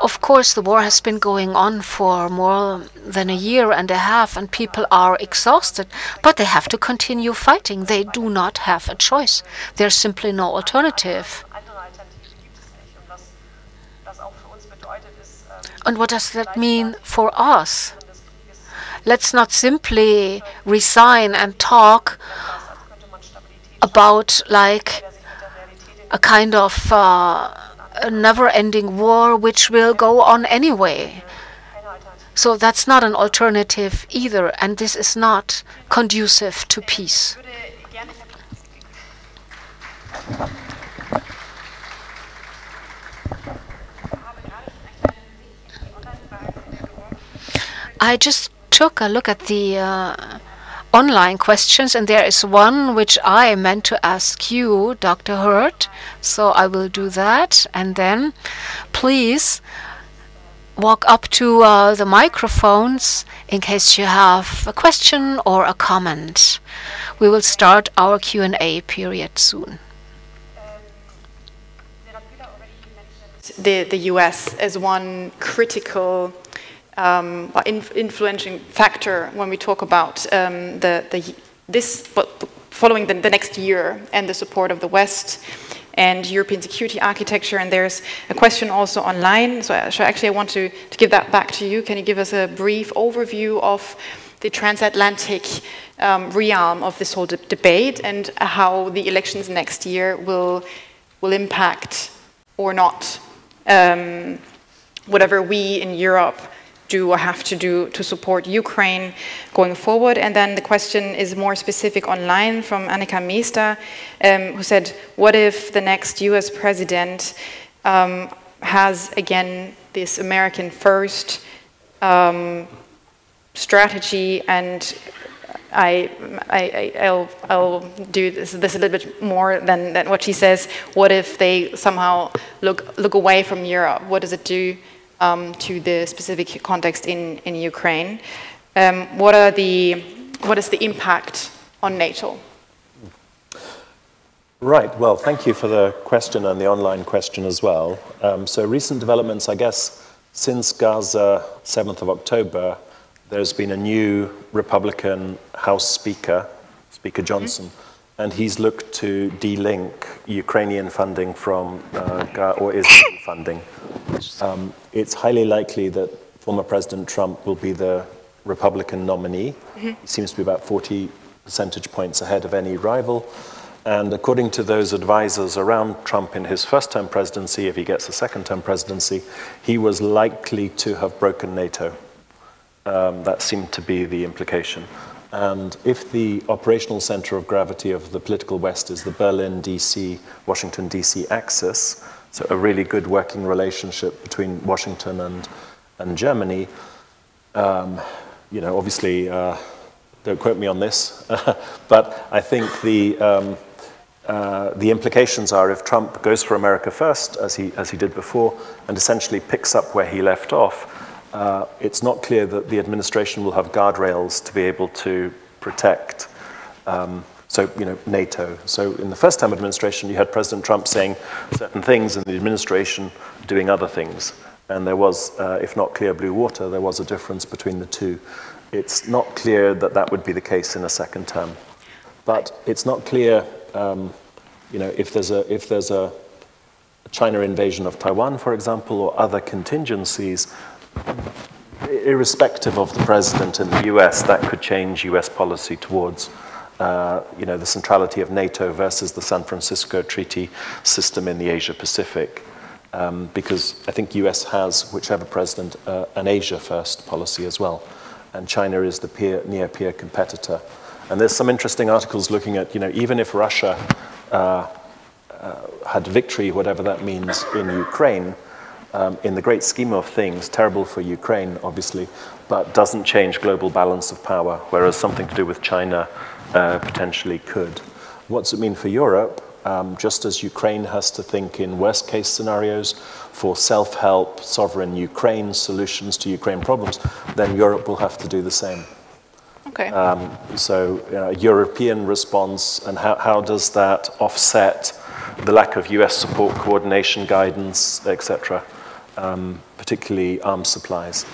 Of course, the war has been going on for more than a year and a half, and people are exhausted, but they have to continue fighting. They do not have a choice. There's simply no alternative. And what does that mean for us? Let's not simply resign and talk about like a kind of a never-ending war which will go on anyway. So that's not an alternative either, and this is not conducive to peace. I just took a look at the online questions, and there is one which I meant to ask you, Dr. Hurt, so I will do that. And then please walk up to the microphones in case you have a question or a comment. We will start our Q&A period soon. The US as one critical influencing factor when we talk about following the next year and the support of the West and European security architecture. And there's a question also online. So actually I want to give that back to you. Can you give us a brief overview of the transatlantic realm of this whole debate and how the elections next year will impact or not whatever we in Europe do or have to do to support Ukraine going forward? And then the question is more specific online from Annika Meester, who said, what if the next US president has again this American first strategy and I'll do this a little bit more than what she says. What if they somehow look away from Europe? What does it do to the specific context in Ukraine? What is the impact on NATO? Right, well, thank you for the question and the online question as well. So recent developments, I guess, since Gaza, 7th of October, there's been a new Republican House Speaker, Speaker Johnson, and he's looked to de-link Ukrainian funding from, or Israeli funding. It's highly likely that former President Trump will be the Republican nominee. He seems to be about 40 percentage points ahead of any rival. And according to those advisors around Trump in his first-term presidency, if he gets a second-term presidency, he was likely to have broken NATO. That seemed to be the implication. And if the operational center of gravity of the political West is the Berlin, DC, Washington, DC axis, so a really good working relationship between Washington and Germany, you know, obviously, don't quote me on this, but I think the implications are if Trump goes for America first, as he did before, and essentially picks up where he left off, it's not clear that the administration will have guardrails to be able to protect, so, you know, NATO. So in the first-time administration, you had President Trump saying certain things and the administration doing other things. And there was, if not clear blue water, there was a difference between the two. It's not clear that that would be the case in a second term. But it's not clear, you know, if there's a China invasion of Taiwan, for example, or other contingencies, irrespective of the president in the US, that could change US policy towards, you know, the centrality of NATO versus the San Francisco Treaty system in the Asia-Pacific. Because I think US has, whichever president, an Asia-first policy as well. And China is the near-peer competitor. And there's some interesting articles looking at, you know, even if Russia had victory, whatever that means, in Ukraine, in the great scheme of things, terrible for Ukraine, obviously, but doesn't change global balance of power, whereas something to do with China potentially could. What's it mean for Europe? Just as Ukraine has to think in worst-case scenarios for self-help, sovereign Ukraine solutions to Ukraine problems, then Europe will have to do the same. Okay. So, you know, a European response, and how does that offset the lack of US support, coordination, guidance, etc., particularly arms supplies?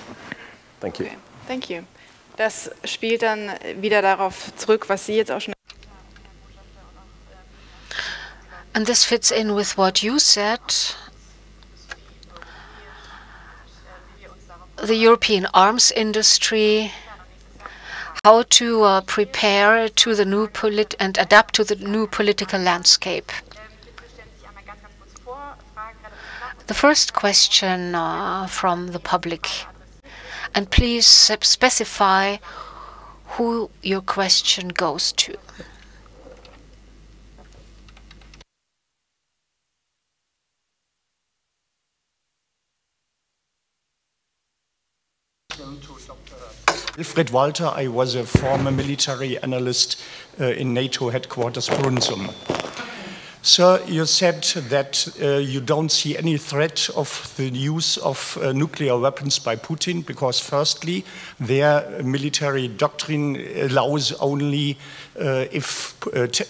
Thank you. Okay. Thank you. Das spielt dann wieder darauf zurück, was Sie jetzt auch schon. And this fits in with what you said. The European arms industry, how to prepare to the new and adapt to the new political landscape. The first question from the public, and please specify who your question goes to. Wilfried Walter, I was a former military analyst in NATO headquarters Brunsum. Sir, you said that you don't see any threat of the use of nuclear weapons by Putin because firstly, their military doctrine allows only if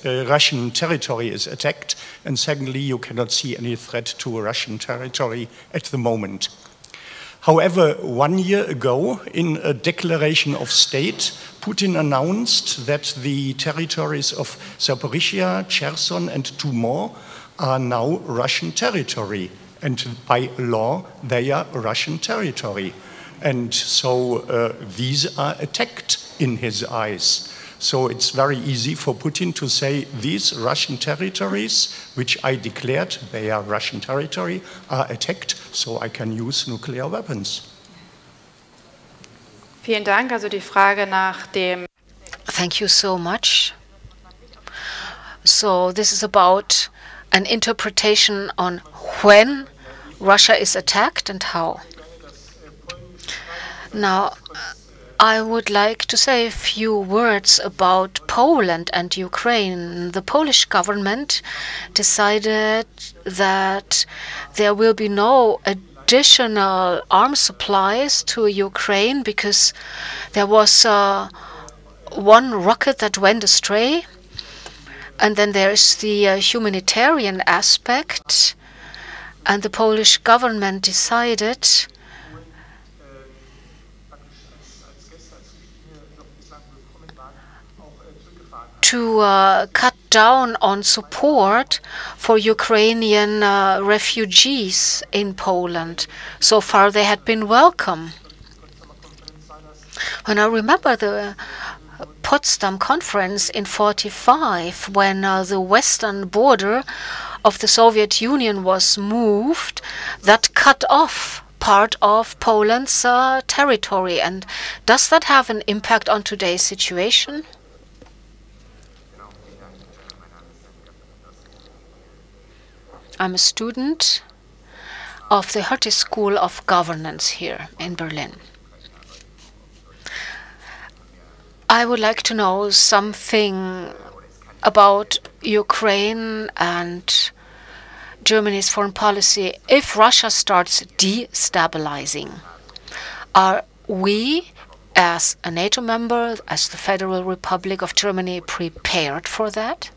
Russian territory is attacked, and secondly, you cannot see any threat to Russian territory at the moment. However, 1 year ago, in a declaration of state, Putin announced that the territories of Zaporizhia, Cherson, and 2 more are now Russian territory. And by law, they are Russian territory. And so these are attacked in his eyes. So it's very easy for Putin to say these Russian territories, which I declared they are Russian territory, are attacked, so I can use nuclear weapons. Vielen Dank. Also die Frage nach dem. Thank you so much. So this is about an interpretation on when Russia is attacked and how. Now, I would like to say a few words about Poland and Ukraine. The Polish government decided that there will be no additional arms supplies to Ukraine because there was one rocket that went astray. And then there's the humanitarian aspect. And the Polish government decided to cut down on support for Ukrainian refugees in Poland. So far they had been welcome. And I remember the Potsdam Conference in 1945 when the western border of the Soviet Union was moved, that cut off part of Poland's territory. And does that have an impact on today's situation? I'm a student of the Hertie School of Governance here in Berlin. I would like to know something about Ukraine and Germany's foreign policy. If Russia starts destabilizing, are we, as a NATO member, as the Federal Republic of Germany, prepared for that?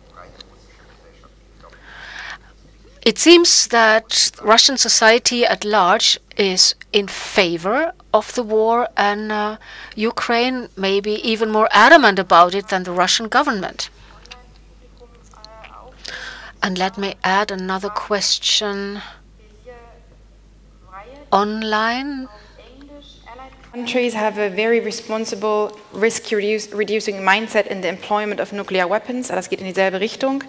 It seems that Russian society at large is in favor of the war, and Ukraine may be even more adamant about it than the Russian government. And let me add another question online. Countries have a very responsible, risk-reducing mindset in the employment of nuclear weapons, das geht in dieselbe Richtung,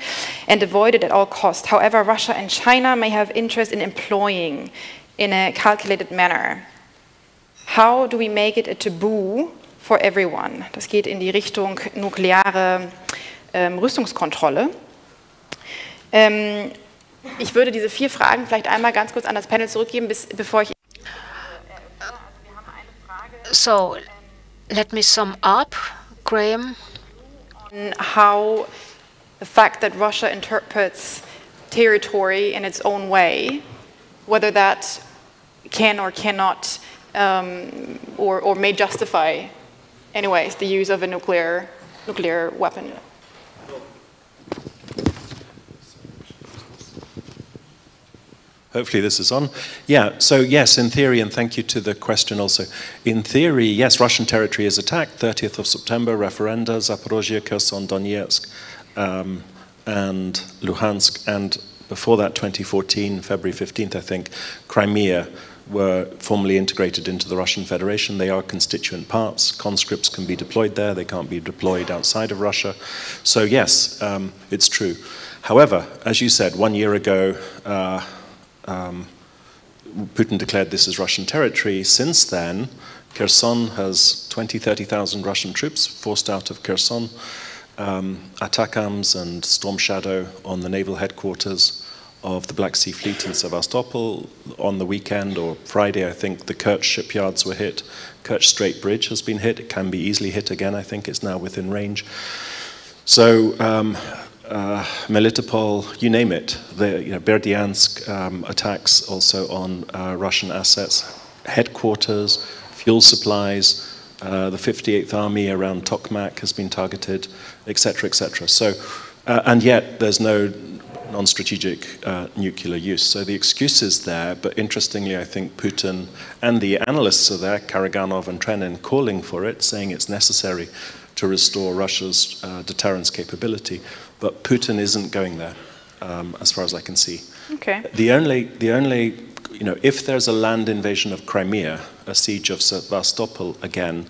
and avoid it at all costs. However, Russia and China may have interest in employing in a calculated manner. How do we make it a taboo for everyone? Das geht in die Richtung nukleare Rüstungskontrolle. Ich würde diese 4 Fragen vielleicht einmal ganz kurz an das Panel zurückgeben, bevor ich... So, let me sum up, Graeme. How the fact that Russia interprets territory in its own way, whether that can or cannot, or may justify, anyways, the use of a nuclear weapon. Hopefully this is on. Yeah, so yes, in theory, and thank you to the question also. In theory, yes, Russian territory is attacked. 30th of September, referenda, Zaporozhye, Kherson, Donetsk, and Luhansk. And before that, 2014, February 15th, I think, Crimea were formally integrated into the Russian Federation. They are constituent parts. Conscripts can be deployed there. They can't be deployed outside of Russia. So yes, it's true. However, as you said, 1 year ago, Putin declared this as Russian territory. Since then, Kherson has 20,000, 30,000 Russian troops forced out of Kherson. Atakams and Storm Shadow on the naval headquarters of the Black Sea Fleet in Sevastopol. On the weekend, or Friday, I think, the Kerch shipyards were hit. Kerch Strait Bridge has been hit. It can be easily hit again, I think. It's now within range. So, Melitopol, you name it. The Berdyansk attacks also on Russian assets, headquarters, fuel supplies, the 58th Army around Tokmak has been targeted, etc., etc. So, and yet there's no non-strategic nuclear use. So the excuse is there, but interestingly, I think Putin and the analysts are there, Karaganov and Trenin, calling for it, saying it's necessary to restore Russia's deterrence capability. But Putin isn't going there, as far as I can see. Okay. The only, if there's a land invasion of Crimea, a siege of Sevastopol again,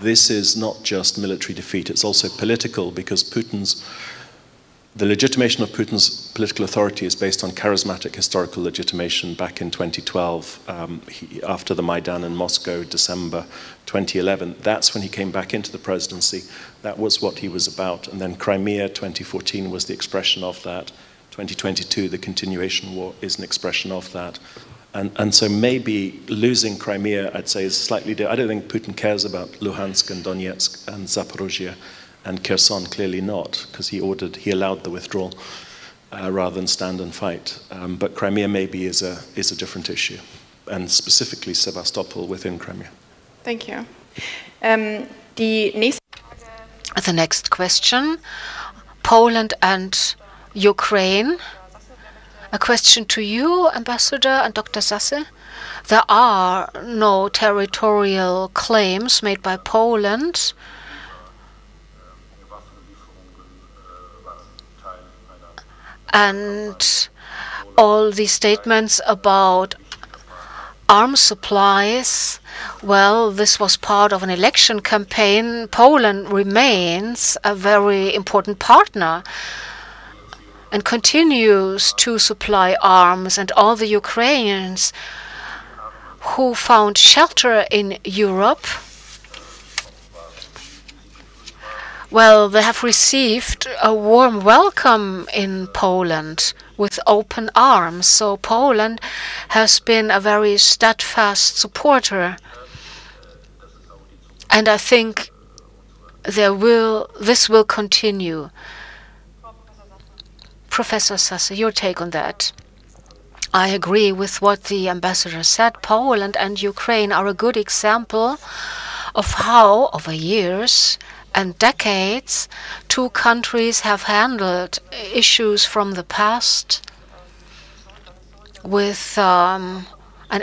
this is not just military defeat, it's also political, because the legitimation of Putin's political authority is based on charismatic historical legitimation back in 2012, after the Maidan in Moscow, December 2011. That's when he came back into the presidency. That was what he was about. And then Crimea 2014 was the expression of that. 2022, the continuation war, is an expression of that. And so maybe losing Crimea, I'd say, is slightly different. I don't think Putin cares about Luhansk and Donetsk and Zaporozhye and Kherson, clearly not, because he allowed the withdrawal rather than stand and fight. But Crimea maybe is a different issue, and specifically Sevastopol within Crimea. Thank you. The next question, Poland and Ukraine. A question to you, Ambassador and Dr. Sasse. There are no territorial claims made by Poland. And all these statements about arms supplies, well, this was part of an election campaign. Poland remains a very important partner and continues to supply arms, and all the Ukrainians who found shelter in Europe, well, they have received a warm welcome in Poland with open arms. So Poland has been a very steadfast supporter. And I think this will continue. Professor Sasse, your take on that. I agree with what the ambassador said. Poland and Ukraine are a good example of how, over years and decades, two countries have handled issues from the past with an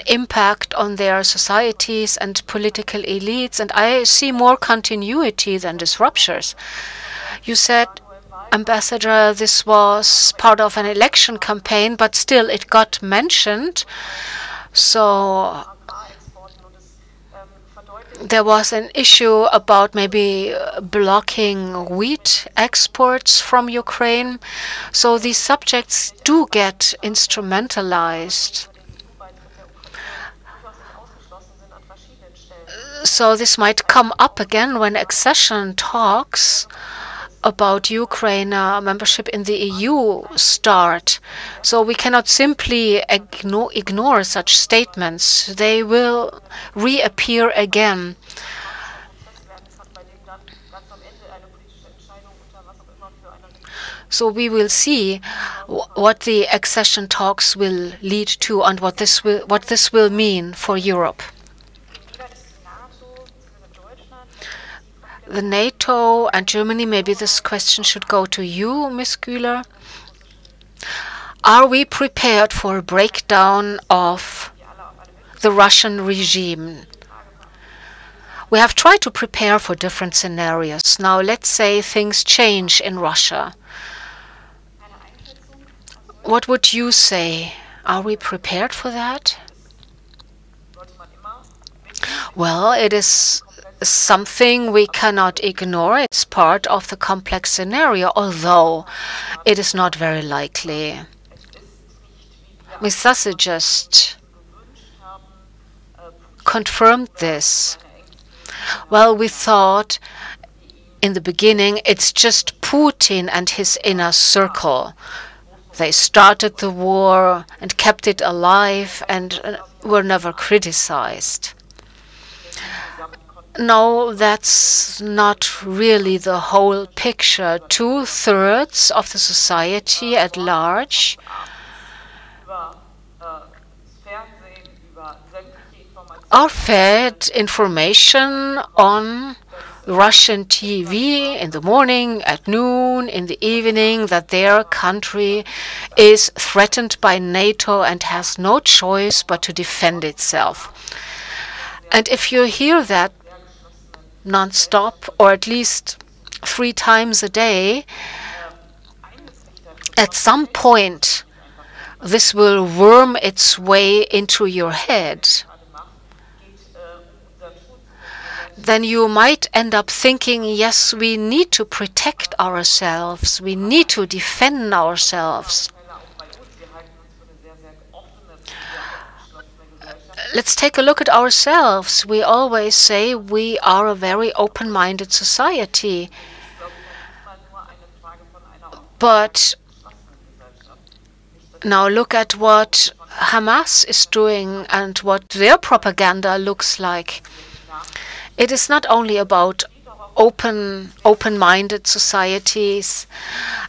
impact on their societies and political elites. And I see more continuity than disruptions. You said, Ambassador, this was part of an election campaign, but still it got mentioned. So there was an issue about maybe blocking wheat exports from Ukraine. So these subjects do get instrumentalized. So this might come up again when accession talks about Ukraine membership in the EU start. So we cannot simply ignore such statements. They will reappear again. So we will see what the accession talks will lead to and what this will mean for Europe. The NATO and Germany, maybe this question should go to you, Ms. Güler. Are we prepared for a breakdown of the Russian regime? We have tried to prepare for different scenarios. Now, let's say things change in Russia. What would you say? Are we prepared for that? Well, it is something we cannot ignore. It's part of the complex scenario, although it is not very likely. Ms. Sasse just confirmed this. Well, we thought in the beginning it's just Putin and his inner circle. They started the war and kept it alive and were never criticized. No, that's not really the whole picture. 2/3 of the society at large are fed information on Russian TV in the morning, at noon, in the evening, that their country is threatened by NATO and has no choice but to defend itself. And if you hear that non-stop, or at least 3 times a day, at some point this will worm its way into your head. Then you might end up thinking, yes, we need to protect ourselves, we need to defend ourselves. Let's take a look at ourselves. We always say we are a very open-minded society. But now look at what Hamas is doing and what their propaganda looks like. It is not only about open-minded societies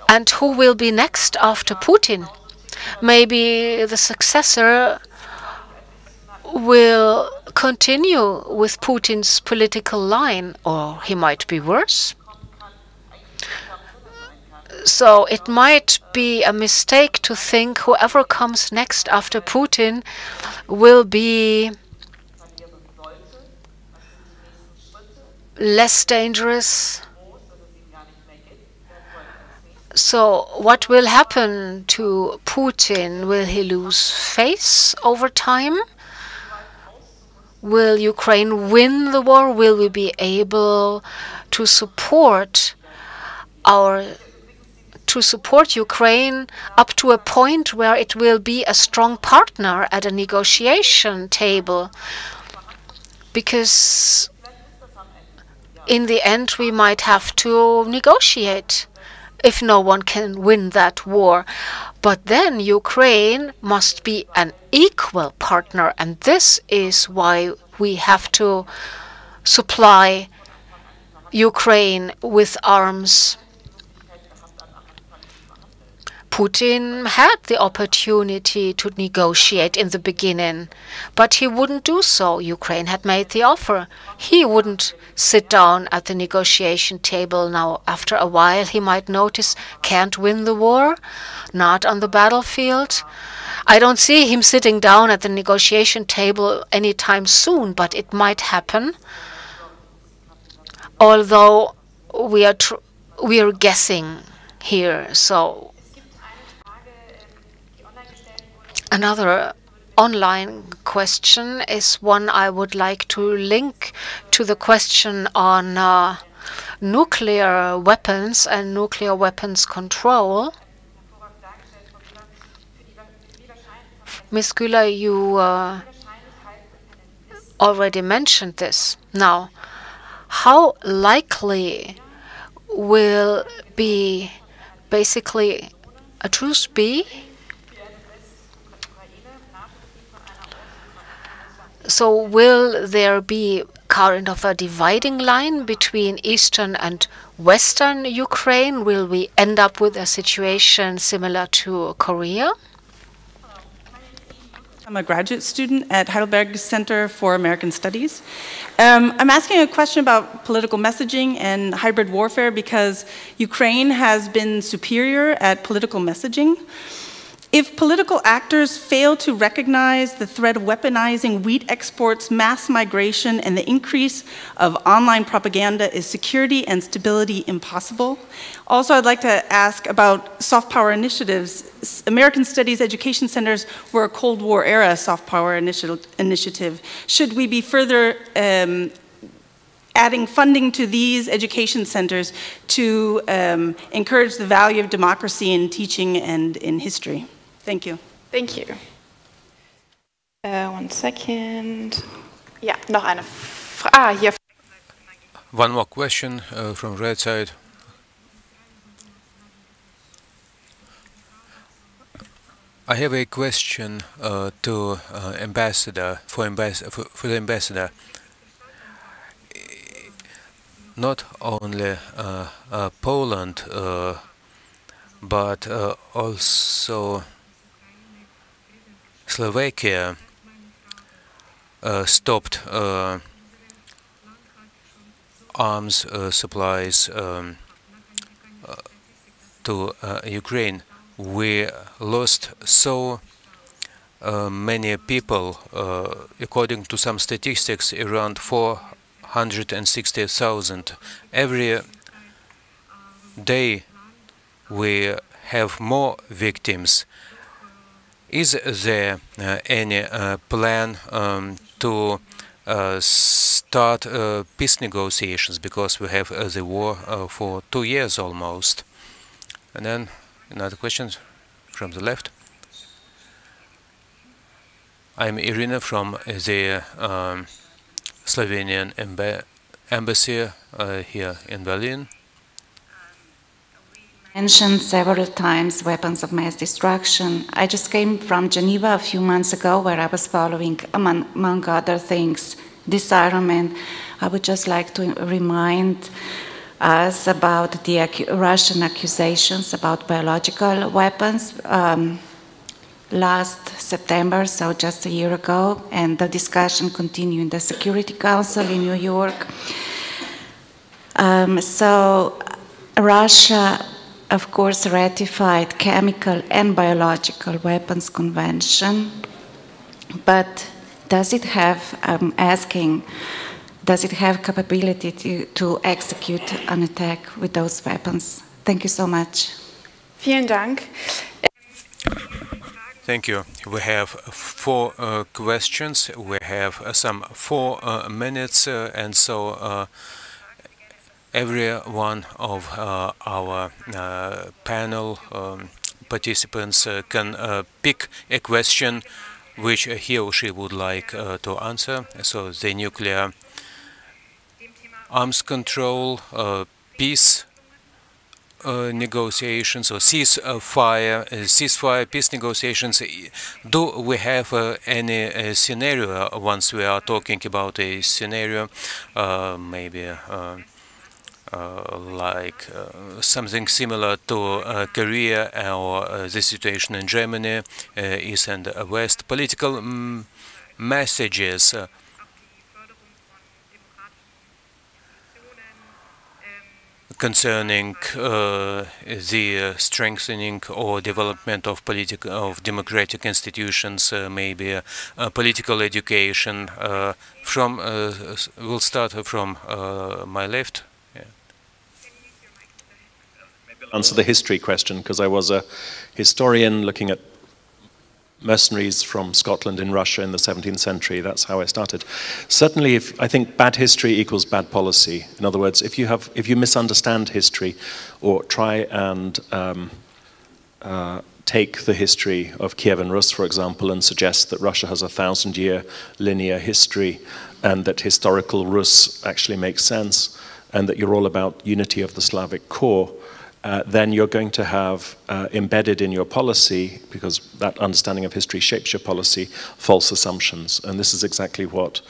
and who will be next after Putin. Maybe the successor will continue with Putin's political line, or he might be worse. So it might be a mistake to think whoever comes next after Putin will be less dangerous. So what will happen to Putin? Will he lose face over time? Will Ukraine win the war? Will we be able to support Ukraine up to a point where it will be a strong partner at a negotiation table? Because in the end, we might have to negotiate if no one can win that war. But then Ukraine must be an equal partner, and this is why we have to supply Ukraine with arms. Putin had the opportunity to negotiate in the beginning, but he wouldn't do so. Ukraine had made the offer. He wouldn't sit down at the negotiation table. Now, after a while, he might notice, can't win the war, not on the battlefield. I don't see him sitting down at the negotiation table anytime soon, but it might happen. Although we are guessing here, so. Another online question is one I would like to link to the question on nuclear weapons and nuclear weapons control. Ms. Güler, you already mentioned this. Now, how likely will be basically a truce be? So will there be kind of a dividing line between Eastern and Western Ukraine? Will we end up with a situation similar to Korea? I'm a graduate student at Heidelberg Center for American Studies. I'm asking a question about political messaging and hybrid warfare because Ukraine has been superior at political messaging. If political actors fail to recognize the threat of weaponizing wheat exports, mass migration, and the increase of online propaganda, is security and stability impossible? Also, I'd like to ask about soft power initiatives. American Studies Education Centers were a Cold War era soft power initiative. Should we be further adding funding to these education centers to encourage the value of democracy in teaching and in history? Thank you. Thank you. 1 second. Ja, noch eine Frage. Hier. One more question from right side. I have a question to the ambassador. Not only Poland, but also Slovakia stopped arms supplies to Ukraine. We lost so many people, according to some statistics, around 460,000. Every day we have more victims. Is there any plan to start peace negotiations, because we have the war for 2 years almost? And then another question from the left. I'm Irina from the Slovenian embassy here in Berlin. mentioned several times weapons of mass destruction. I just came from Geneva a few months ago where I was following, among other things, disarmament. I would just like to remind us about the Russian accusations about biological weapons last September, so just a year ago, and the discussion continued in the Security Council in New York. So Russia, of course, ratified Chemical and Biological Weapons Convention, but does it have, does it have capability to execute an attack with those weapons? Thank you so much. Vielen Dank. Thank you. We have 4 questions. We have some 4 minutes, and so every one of our panel participants can pick a question which he or she would like to answer. So the nuclear arms control, peace negotiations, or ceasefire, peace negotiations. Do we have any scenario once we are talking about a scenario, maybe like something similar to Korea or the situation in Germany, East and West, political messages concerning the strengthening or development of democratic institutions, maybe political education. We'll start from my left. Yeah. Maybe I'll answer the history question, because I was a historian looking at mercenaries from Scotland in Russia in the 17th century. That's how I started. Certainly, I think bad history equals bad policy. In other words, if you misunderstand history or try and take the history of Kiev and Rus, for example, and suggest that Russia has a 1,000-year linear history and that historical Rus actually makes sense and that you're all about unity of the Slavic core, then you're going to have embedded in your policy, because that understanding of history shapes your policy, false assumptions. And this is exactly what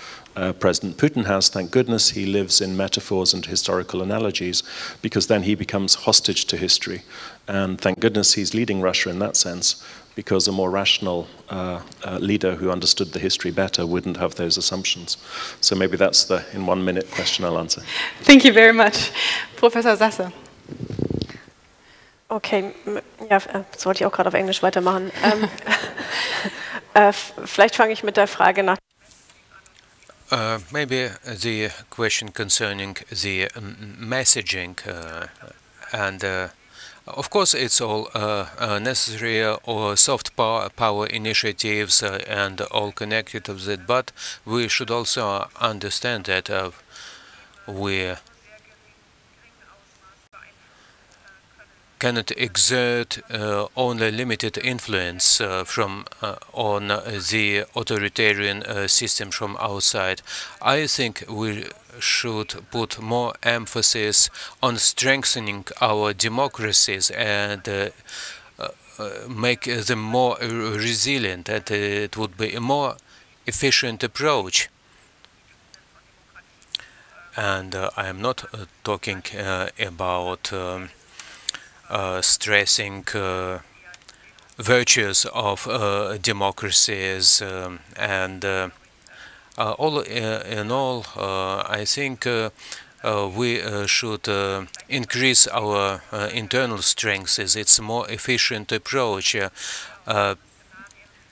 President Putin has. Thank goodness he lives in metaphors and historical analogies, because then he becomes hostage to history. And thank goodness he's leading Russia in that sense, because a more rational leader who understood the history better wouldn't have those assumptions. So maybe that's the, in 1 minute, question I'll answer. Thank you very much. Professor Sasse. Okay, ja, sollte ich auch gerade auf Englisch weitermachen. Vielleicht fange ich mit der Frage nach. Maybe the question concerning the messaging, and of course it's all necessary, or soft power initiatives and all connected with it, but we should also understand that we cannot exert only limited influence on the authoritarian system from outside. I think we should put more emphasis on strengthening our democracies and make them more resilient, and it would be a more efficient approach. And I am not talking about stressing virtues of democracies, and all in all, I think we should increase our internal strengths. It's a more efficient approach.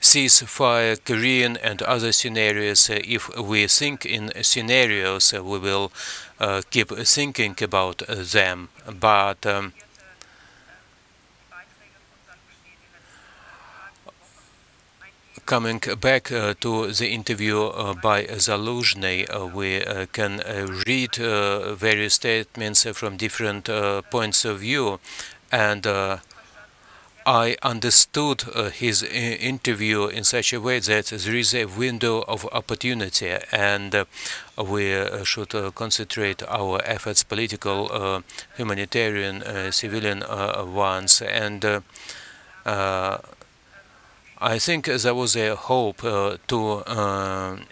Ceasefire, Korean and other scenarios, if we think in scenarios, we will keep thinking about them, but coming back to the interview by Zaluzhny, we can read various statements from different points of view, and I understood his interview in such a way that there is a window of opportunity, and we should concentrate our efforts, political, humanitarian, civilian ones, and I think there was a hope to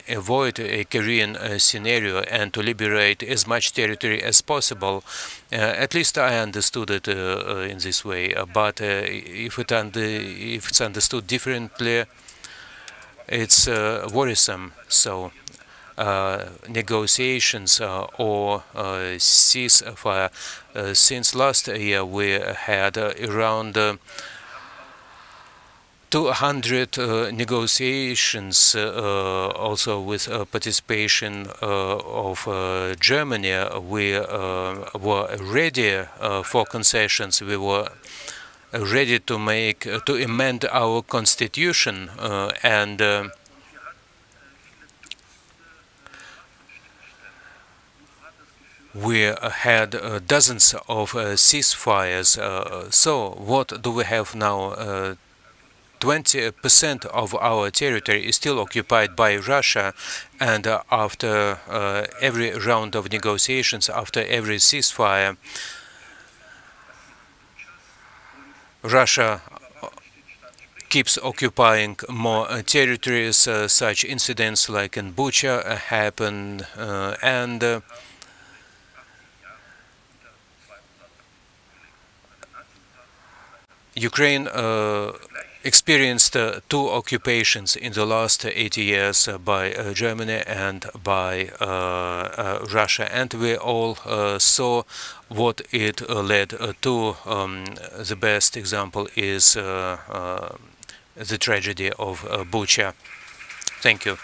avoid a Korean scenario and to liberate as much territory as possible. At least I understood it in this way. But if it's understood differently, it's worrisome. So negotiations or ceasefire. Since last year, we had around 200 negotiations, also with participation of Germany. We were ready for concessions. We were ready to amend our constitution, and we had dozens of ceasefires. So what do we have now? 20% of our territory is still occupied by Russia, and after every round of negotiations, after every ceasefire, Russia keeps occupying more territories. Such incidents like in Bucha happened, and Ukraine experienced two occupations in the last 80 years by Germany and by Russia, and we all saw what it led to. The best example is the tragedy of Bucha. Thank you.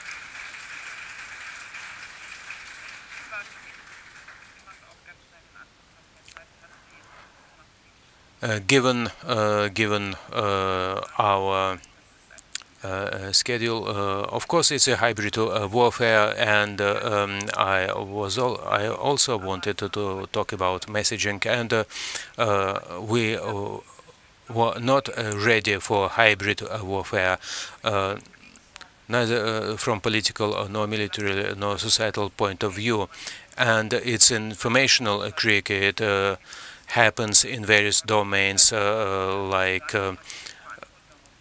Given our schedule, of course, it's a hybrid warfare, and I also wanted to talk about messaging, and we were not ready for hybrid warfare, neither from political nor military nor societal point of view, and it's informational cricket. Happens in various domains, like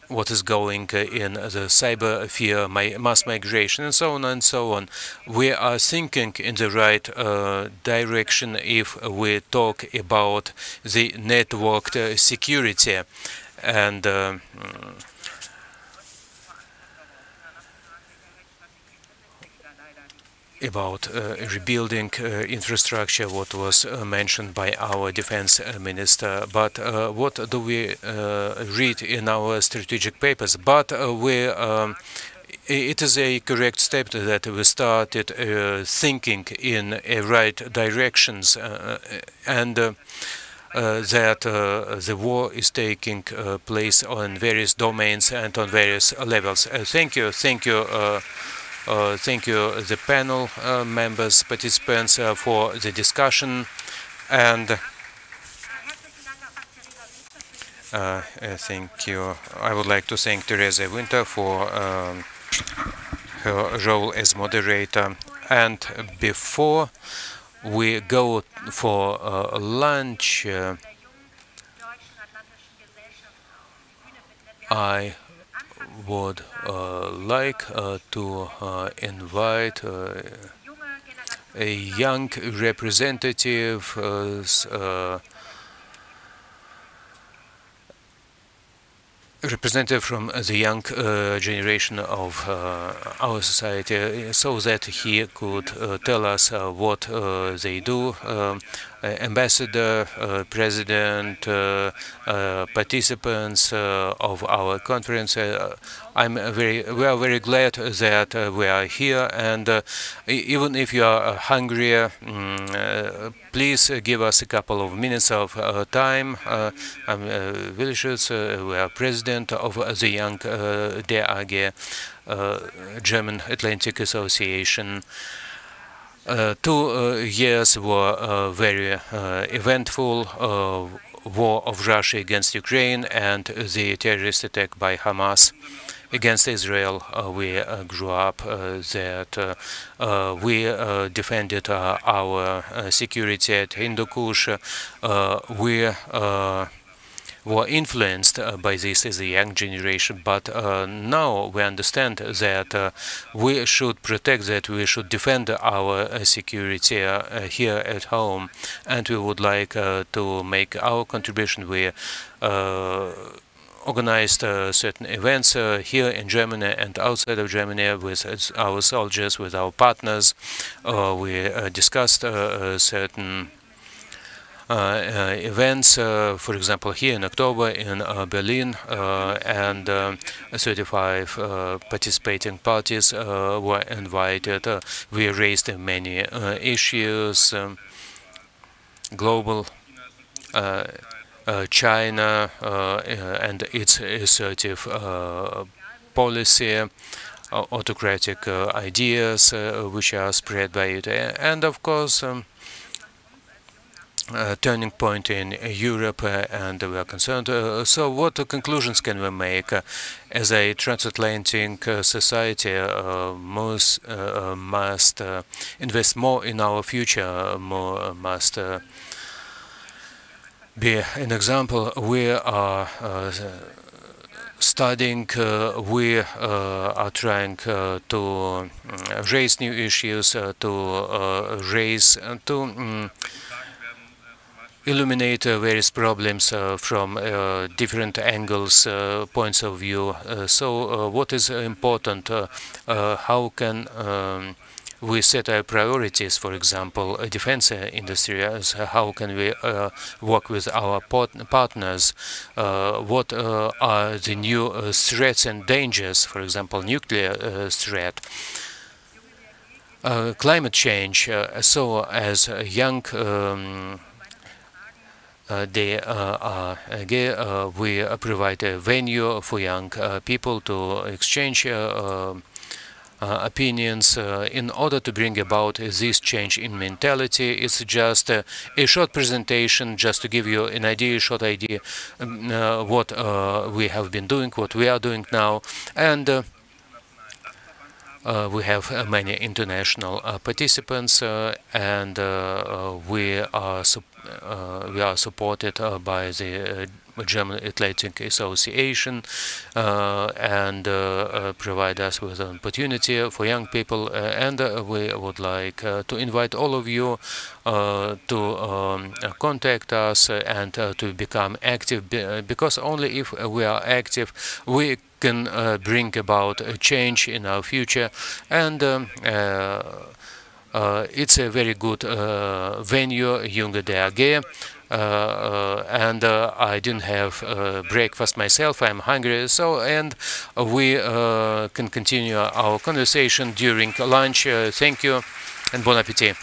what is going in the cyber fear, mass migration, and so on and so on. We are thinking in the right direction if we talk about the networked security, and about rebuilding infrastructure, what was mentioned by our defense minister. But what do we read in our strategic papers? But it is a correct step that we started thinking in right directions, and that the war is taking place on various domains and on various levels. Thank you. Thank you, the panel members, participants, for the discussion, and thank you. I would like to thank Theresa Winter for her role as moderator. And before we go for lunch, I would like to invite a young representative, from the young generation of our society, so that he could tell us what they do. Ambassador, president, participants of our conference. We are very glad that we are here, and even if you are hungry, please give us a couple of minutes of time. I'm Wilschutz, we are president of the Young DAG, German Atlantic Association. 2 years were very eventful. war of Russia against Ukraine and the terrorist attack by Hamas against Israel. We grew up that we defended our security at Hindu Kush. We were influenced by this as a young generation, but now we understand that we should protect that, we should defend our security here at home, and we would like to make our contribution. We organized certain events here in Germany and outside of Germany with our soldiers, with our partners. We discussed certain events, for example, here in October in Berlin, and 35 participating parties were invited. We raised many issues, global China and its assertive policy, autocratic ideas which are spread by it, and of course turning point in Europe, and we are concerned. So what conclusions can we make? As a transatlantic society, must invest more in our future, must be an example. We are studying, we are trying to raise new issues, to illuminate various problems from different angles, points of view. So what is important? How can we set our priorities? For example, a defense industry. How can we work with our partners? What are the new threats and dangers? For example, nuclear threat. Climate change. So as a young we provide a venue for young people to exchange opinions in order to bring about this change in mentality. It's just a short presentation, just to give you an idea, short idea, what we have been doing, what we are doing now, and we have many international participants, and we are supported by the German Athletic Association, and provide us with an opportunity for young people, and we would like to invite all of you to contact us and to become active, because only if we are active we can bring about a change in our future. And it's a very good venue, Junge DAG, and I didn't have breakfast myself. I'm hungry, so and we can continue our conversation during lunch. Thank you and bon appetit.